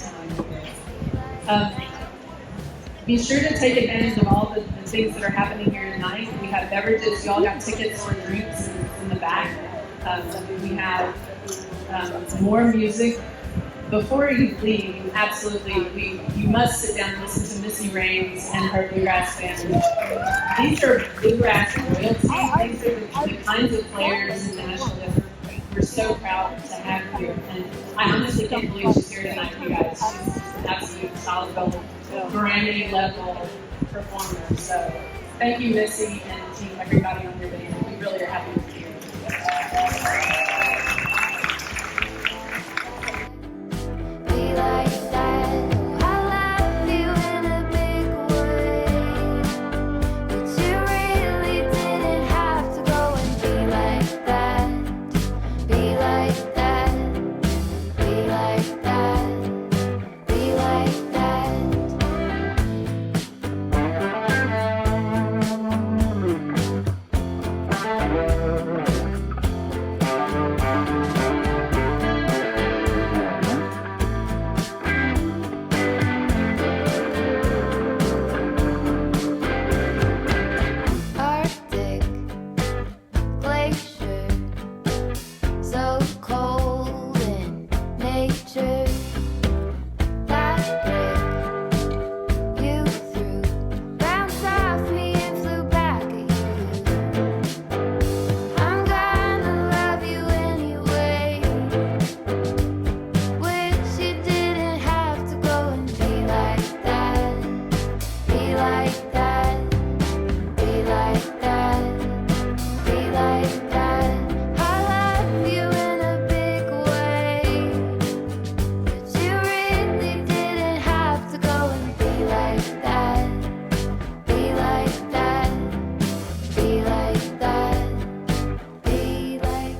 time. Be sure to take advantage of all the things that are happening here tonight. We have beverages. Y'all got tickets for drinks in the back. We have more music. Before you leave, absolutely, you must sit down and listen to Missy Raines and her bluegrass family. These are bluegrass royalty. These are the kinds of players in Nashville that we're so proud to have here. And I honestly can't believe she's here tonight, you guys. She's an absolute solid gold Grammy level performer. So thank you, Missy, and team, everybody on your band. We really are happy to be here. Be like that. I love you in a big way, but you really didn't have to go and be like that. Be like that. Be like that. Be like that. Arctic glacier, so cold in nature. That brick you threw bounced off me and flew back at you. I'm gonna love you anyway. Wish you didn't have to go and be like that. Be like that. Be like that. Be like that. I love you in a big way, but you really didn't have to go and be like that. Be like that. Be like that. Be like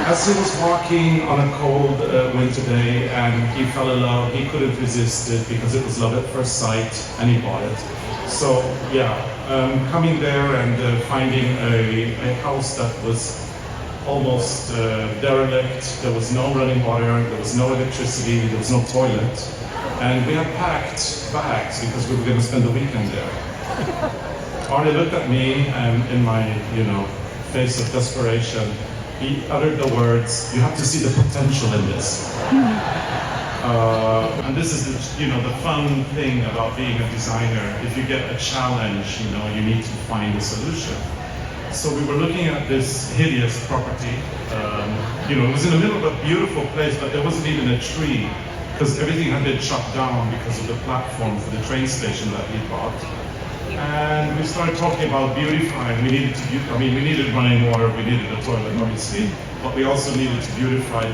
As he was walking on a cold winter day and he fell in love, he couldn't resist it because it was love at first sight and he bought it. So yeah, coming there and finding a house that was almost derelict, there was no running water, there was no electricity, there was no toilet. And we had packed bags because we were going to spend the weekend there. Arne looked at me and in my, face of desperation, he uttered the words, "You have to see the potential in this." And this is the fun thing about being a designer. If you get a challenge, you need to find a solution. So we were looking at this hideous property. It was in the middle of a beautiful place, but there wasn't even a tree because everything had been shut down because of the platform for the train station that we bought. And we started talking about beautifying. We needed running water, we needed a toilet, obviously, but we also needed to beautify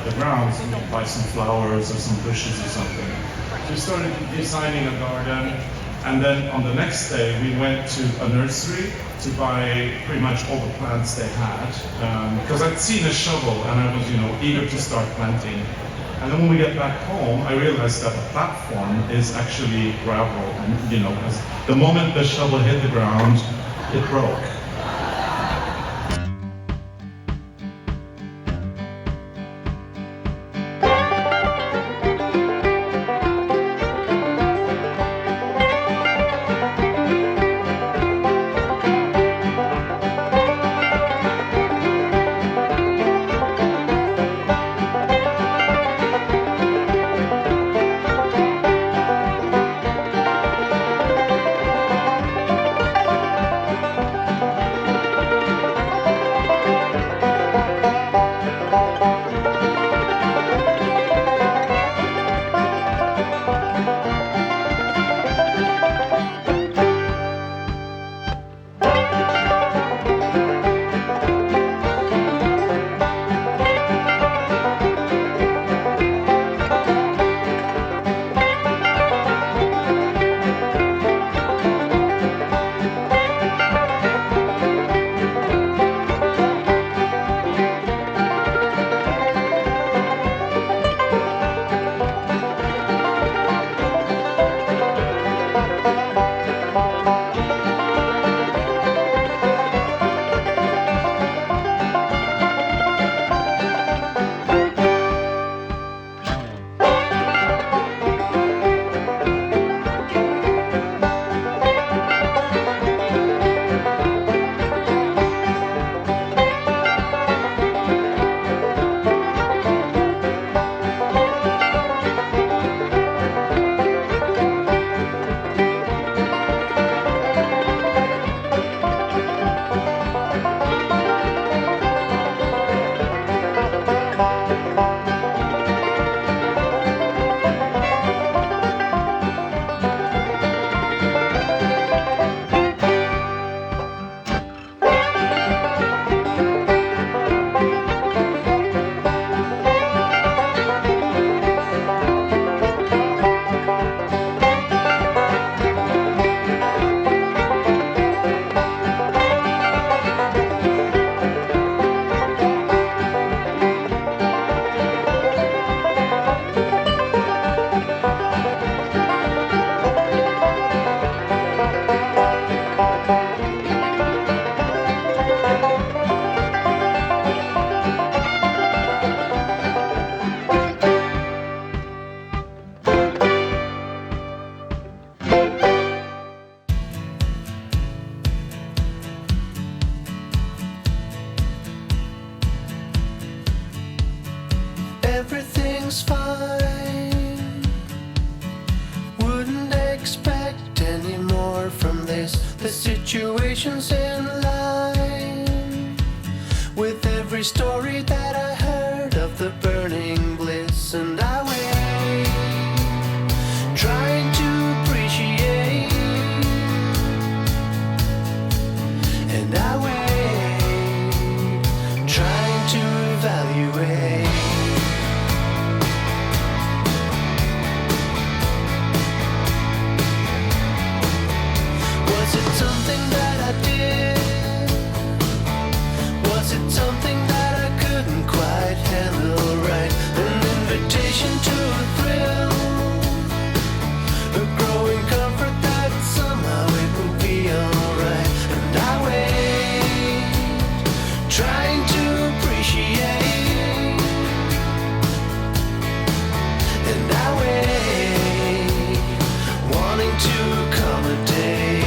the grounds, buy some flowers or some bushes or something. So we started designing a garden, and then on the next day we went to a nursery to buy pretty much all the plants they had, because I'd seen a shovel and I was eager to start planting. And then when we get back home, I realized that the platform is actually gravel, and as the moment the shovel hit the ground, it broke. far from this. The situation's in line with every story that I heard of the burning bliss, and I wait, trying to appreciate, and I wait, trying to evaluate. Was it something that I did? Was it something that I couldn't quite handle right? An invitation to a thrill, a growing comfort that somehow it will be alright. And I wait, trying to appreciate, and I wait, wanting to accommodate.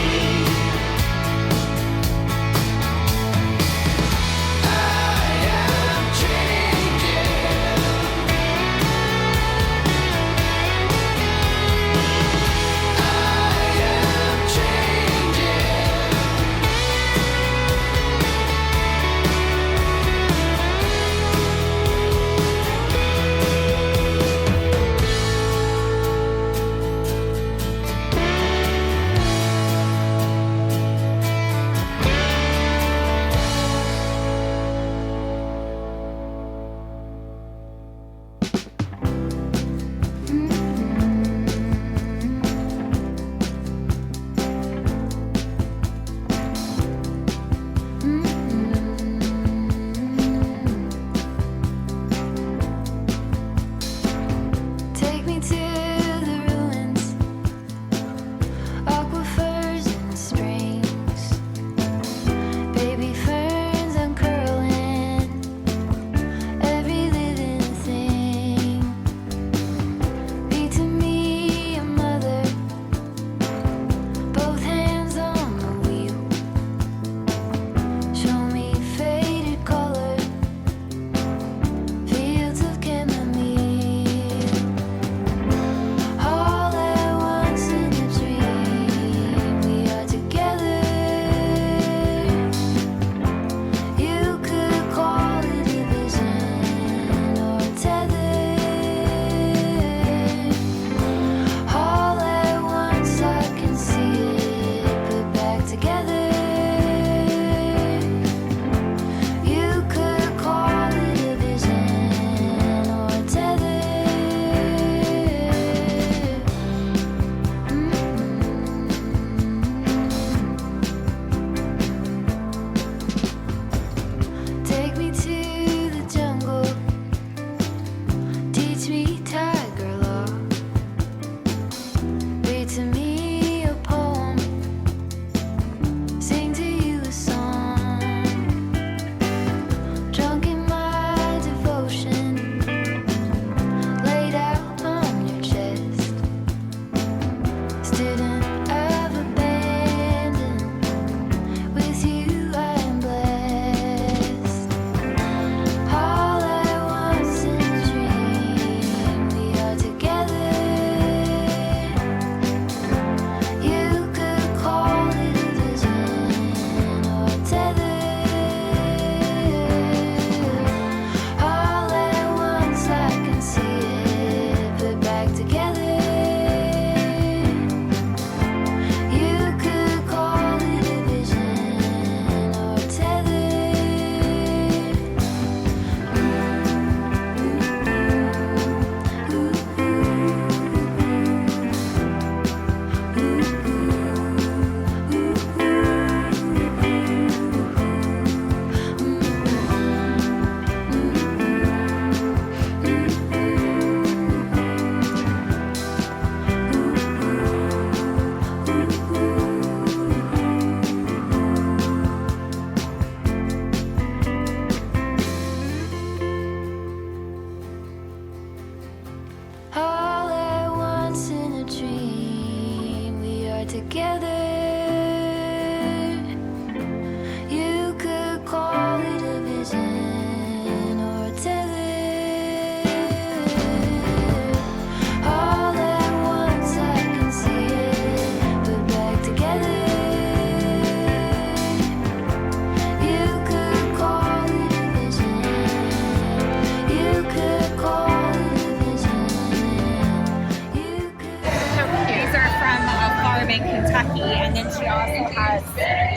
also has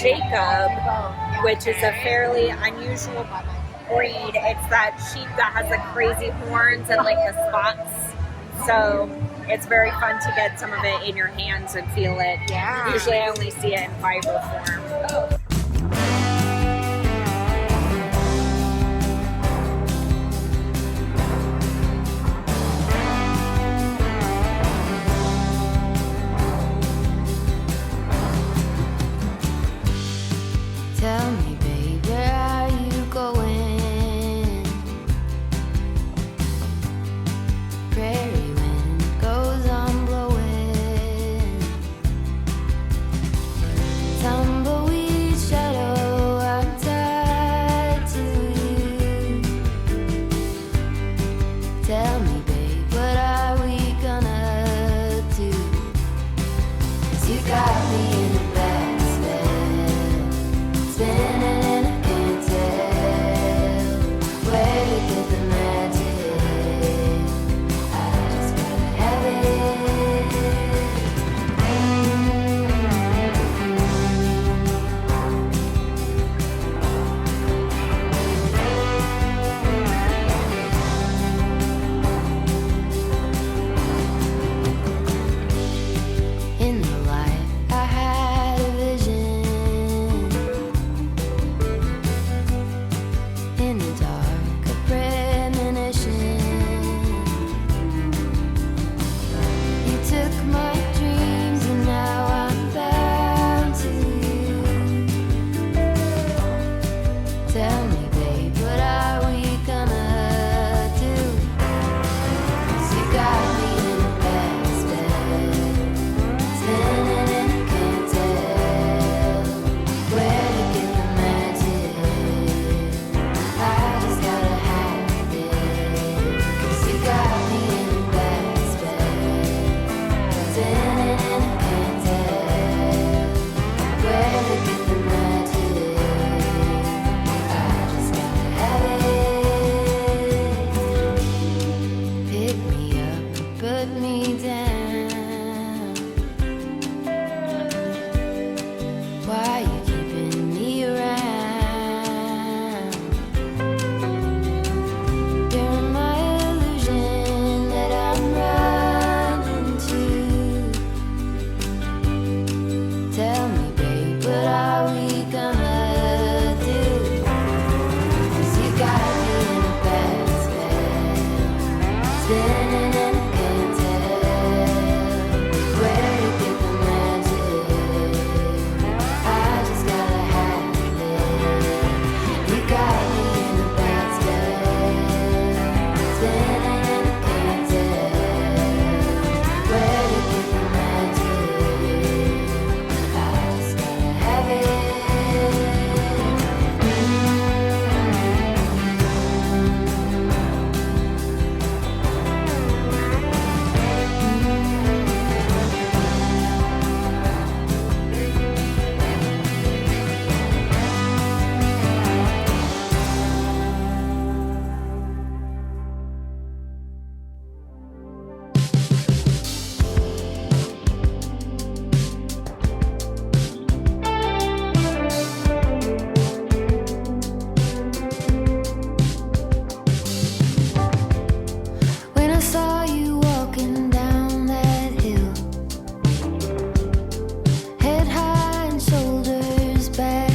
Jacob, which is a fairly unusual breed. It's that sheep that has the crazy horns and like the spots. So it's very fun to get some of it in your hands and feel it. Yeah. Usually I only see it in fiber form. Tell me, babe, where are you going? Prairie wind goes on blowing. Tumbleweed shadow, I'm tied to you. Tell me, babe, what are we gonna do? 'Cause you got me in the back spinning and I can't tell where to get the magic. I just gotta have it. In the light, I had a vision. In the dark, a premonition. You took my dreams and now I'm bound to you. Tell me, babe, what are we gonna do? 'Cause you got me in a bad spell, spinning and I can't tell where to get the magic. I just gotta have it. 'Cause you got me in a bad spell, spinning and I can't tell where to get the magic. I just gotta have it. Pick me up, put me down. Why you keeping me around? You're my illusion that I'm running to. Tell me, babe, what are we gonna do? 'Cause you got me in a bad spell, spinning and I can't tell where to get the magic. I just gotta have it. You got me in a bad spell, spinning and I can't tell where to get the magic. I just gotta have it. When I saw you walking down that hill, head high and shoulders back,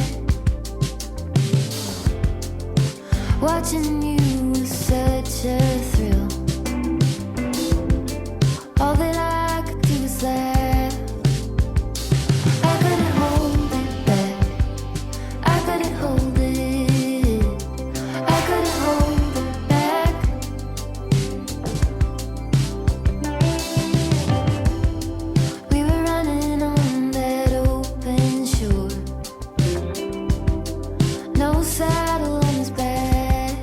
watching you was such a thrill. All that I could do was laugh. I couldn't hold it back. I couldn't hold it. I couldn't hold it back. We were running on that open shore. No saddle on his back.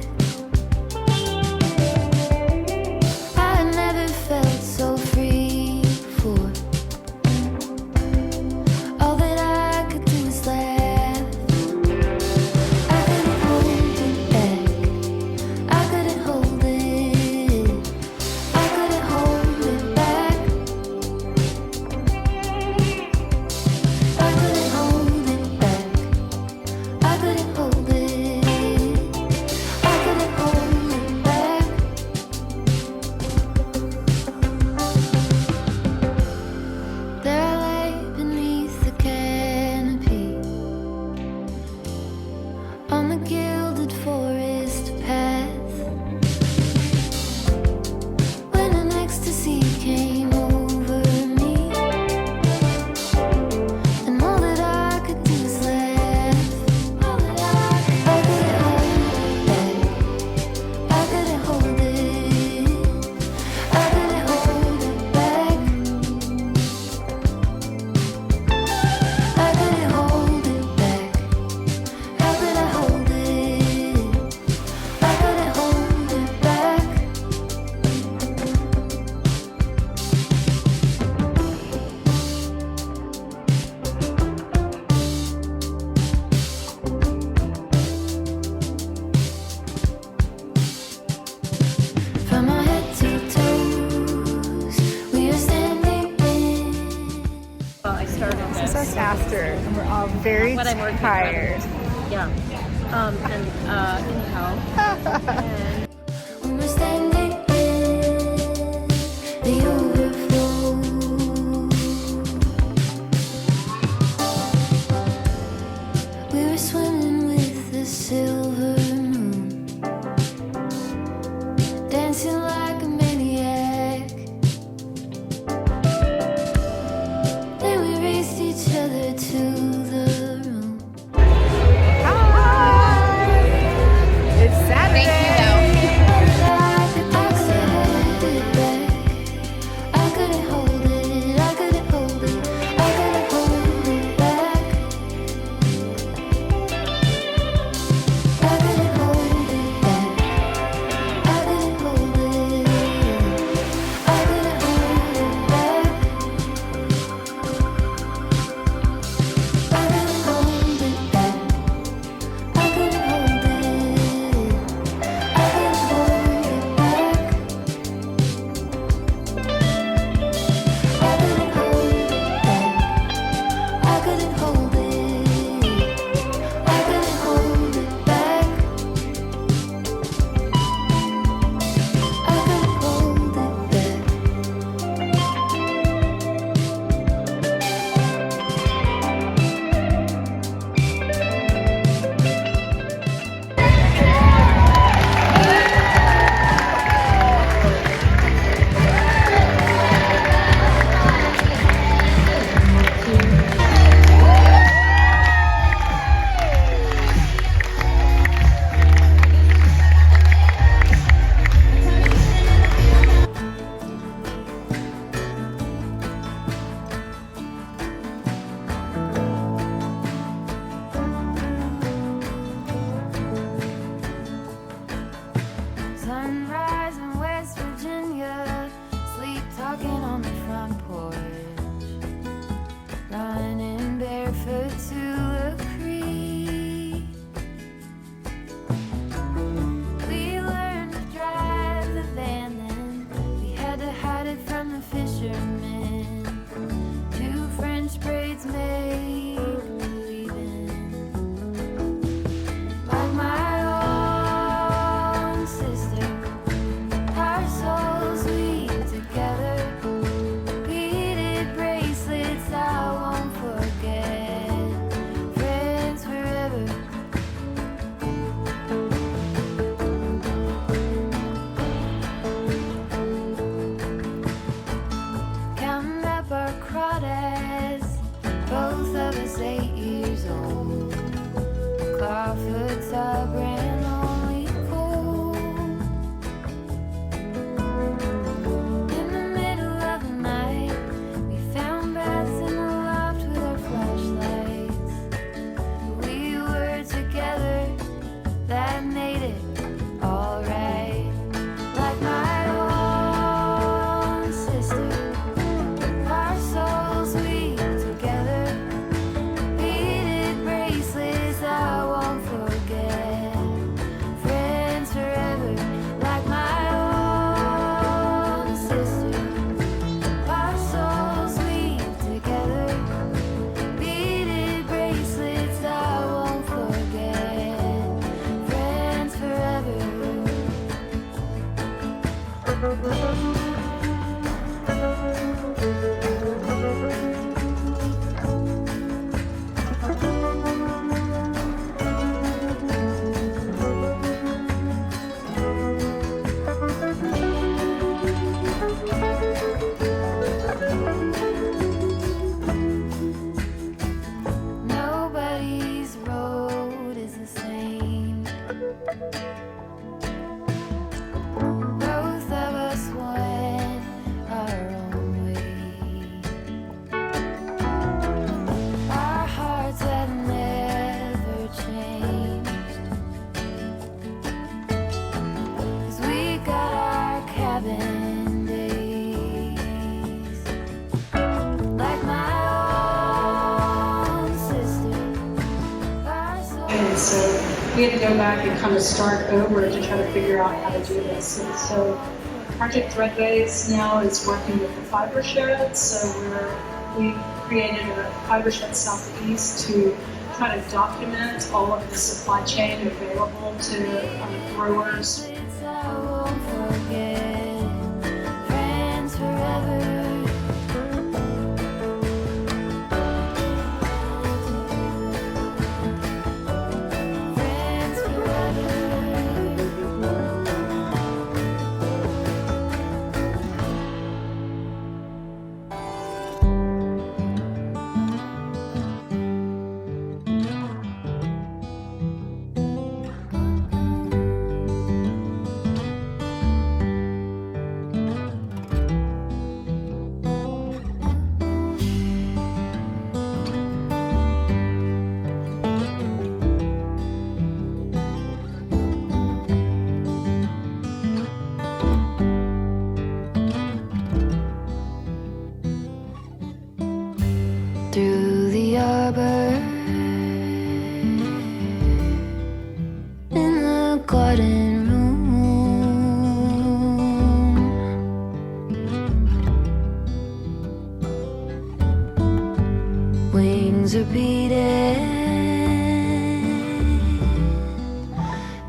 Very what I'm working tired. on. Yeah. Anyhow. When we're standing in the overflow, we were swimming with the silver moon, dancing like a maniac. Then we raced each other to the room. It's Saturday. I couldn't hold it, I couldn't hold it, I couldn't hold it back. I couldn't hold it back. I couldn't hold it. I couldn't hold it back. I couldn't hold it back. I couldn't hold it. I couldn't hold it back. I couldn't hold it back. I couldn't hold it. I couldn't hold it back. I couldn't hold it back. Sunrise in West Virginia, sleep talking on the front porch, running barefoot to the creek. We learned to drive the van, then we had to hide it from the fishermen. 2 French braids make believe in, like my own sister. Our souls weave together, beaded bracelets I won't forget. Friends forever. Counting up our crawdads, both of us 8 years old. Clawfoot's our brand only cold. In the middle of the night, we found baths in the loft with our flashlights. We were together, that made it alright. Like my own sister, our souls weave together, beaded bracelets I won't forget. Friends forever, like my own sister. Our souls weave together, beaded bracelets I won't forget. Friends forever. Nobody's road is the same. Both of us went our own way. Our hearts have never changed, 'cause we got our cabin days. Like my own sister, our souls. And so we had to go back and kind of start over to try to figure out how to do this. And so Project Threadbase now is working with the fiber shed. So we created a Fibershed Southeast to try to document all of the supply chain available to growers. I won't forget friends forever. Friends forever. Through the arbor in the garden room, wings are beating,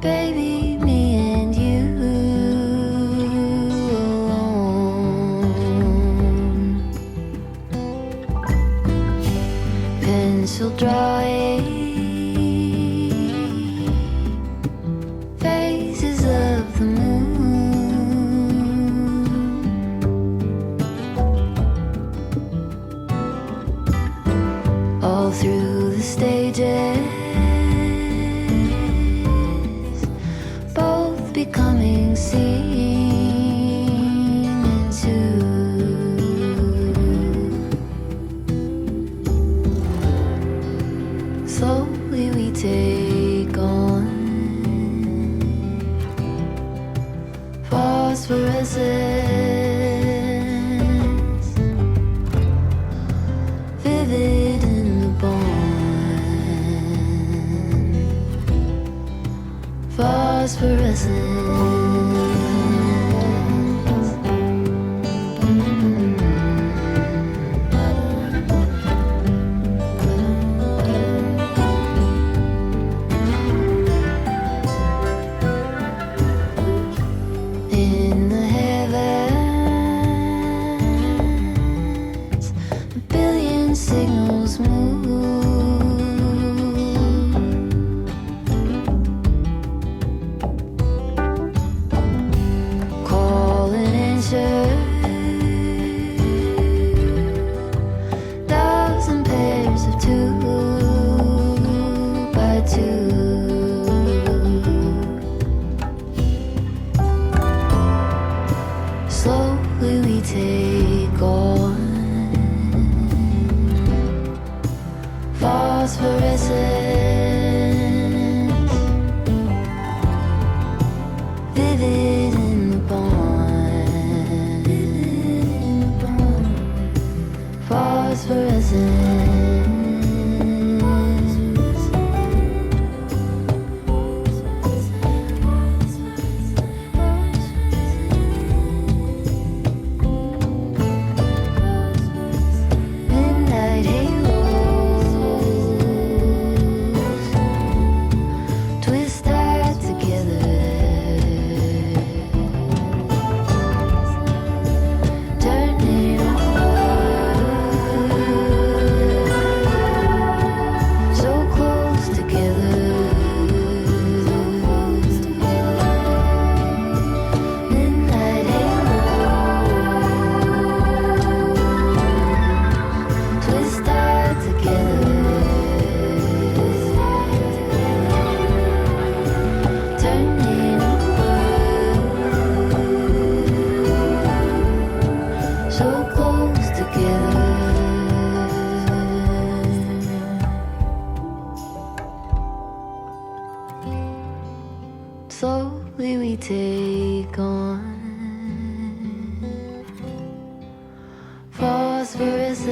baby, me and you alone. Pencil drawing phases of the moon, all through the stages, both becoming seen into. Slowly we take on phosphorescence, vivid in the bond, phosphorescence. In the heavens, a billion signals move, call and answer, dozen pairs of two by two. Slowly we take on phosphorescence, vivid in the bond, phosphorescence. Midnight halos twist tied together, turning over, so close together. Midnight halos twist tied together, turning over, so close together. Slowly we take on phosphorescence,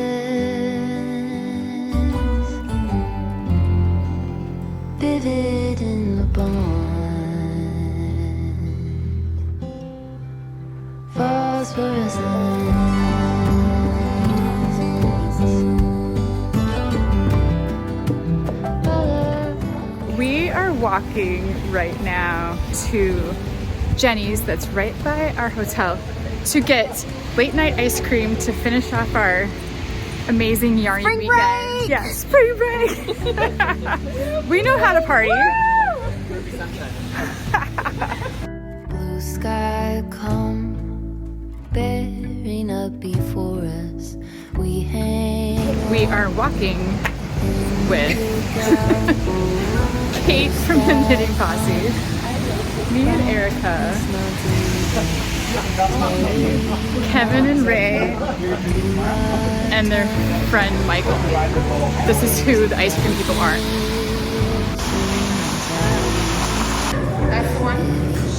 vivid in the bond, phosphorescence. We are walking right now to Jeni's, that's right by our hotel, to get late night ice cream to finish off our amazing yarny Spring weekend. break! Yeah, spring break. We know how to party. Blue sky come bearing up before us. We are walking with Kate from the Knitting Posse, me and Erica, Kevin and Ray, and their friend Michael. This is who the ice cream people are. That's the one?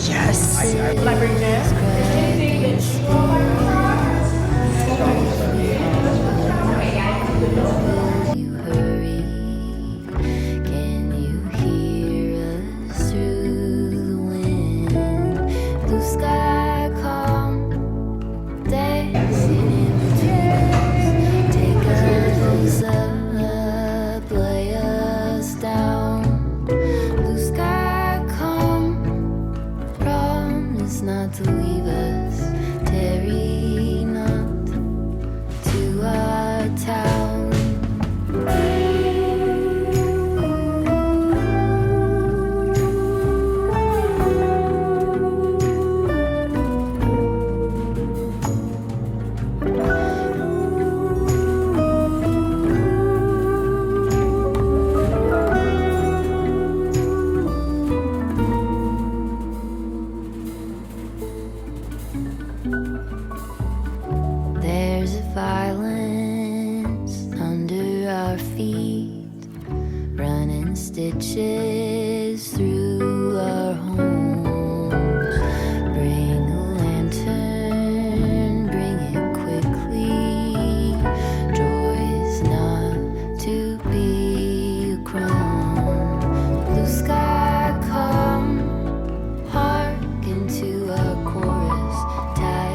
Yes. Will I bring this? you hurry? Can you hear us through the wind? Blue sky calm, dancing in between us. Take us up, lay us down. Blue sky calm, promise not to leave us. Tarry not to our town. There's a violence under our feet, running stitches through our homes. Bring a lantern, bring it quickly. Joy's not to be a crone. Blue sky come, hearken to our chorus, tie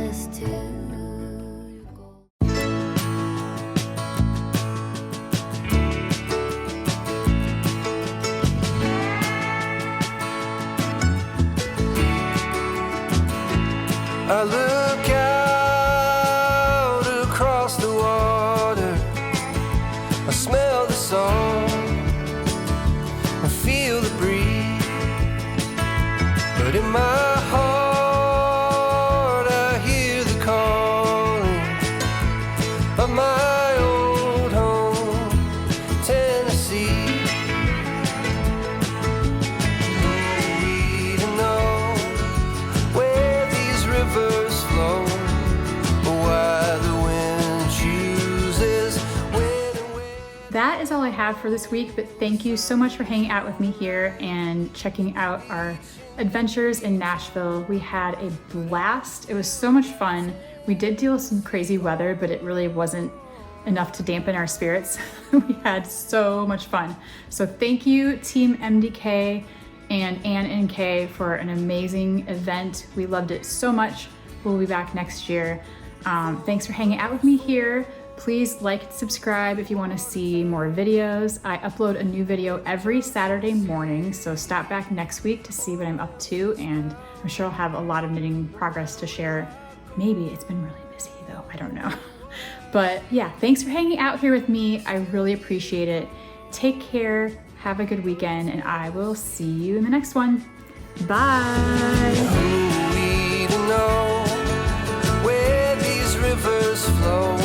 us to your goal. I look out across the water. I smell the salt. I feel the breeze. But in my heart, I hear the calling of my old home, Tennessee. We don't know where these rivers flow, or why the wind chooses when and where. That is all I have for this week, but thank you so much for hanging out with me here and checking out our adventures in Nashville. We had a blast. It was so much fun. We did deal with some crazy weather, but it really wasn't enough to dampen our spirits. We had so much fun. So thank you, Team MDK and Anne and Kay, for an amazing event. We loved it so much. We'll be back next year. Thanks for hanging out with me here. Please like and subscribe if you want to see more videos. I upload a new video every Saturday morning, so stop back next week to see what I'm up to, and I'm sure I'll have a lot of knitting progress to share. Maybe it's been really busy though, I don't know. But yeah, thanks for hanging out here with me. I really appreciate it. Take care, have a good weekend, and I will see you in the next one. Bye. We don't know where these rivers flow,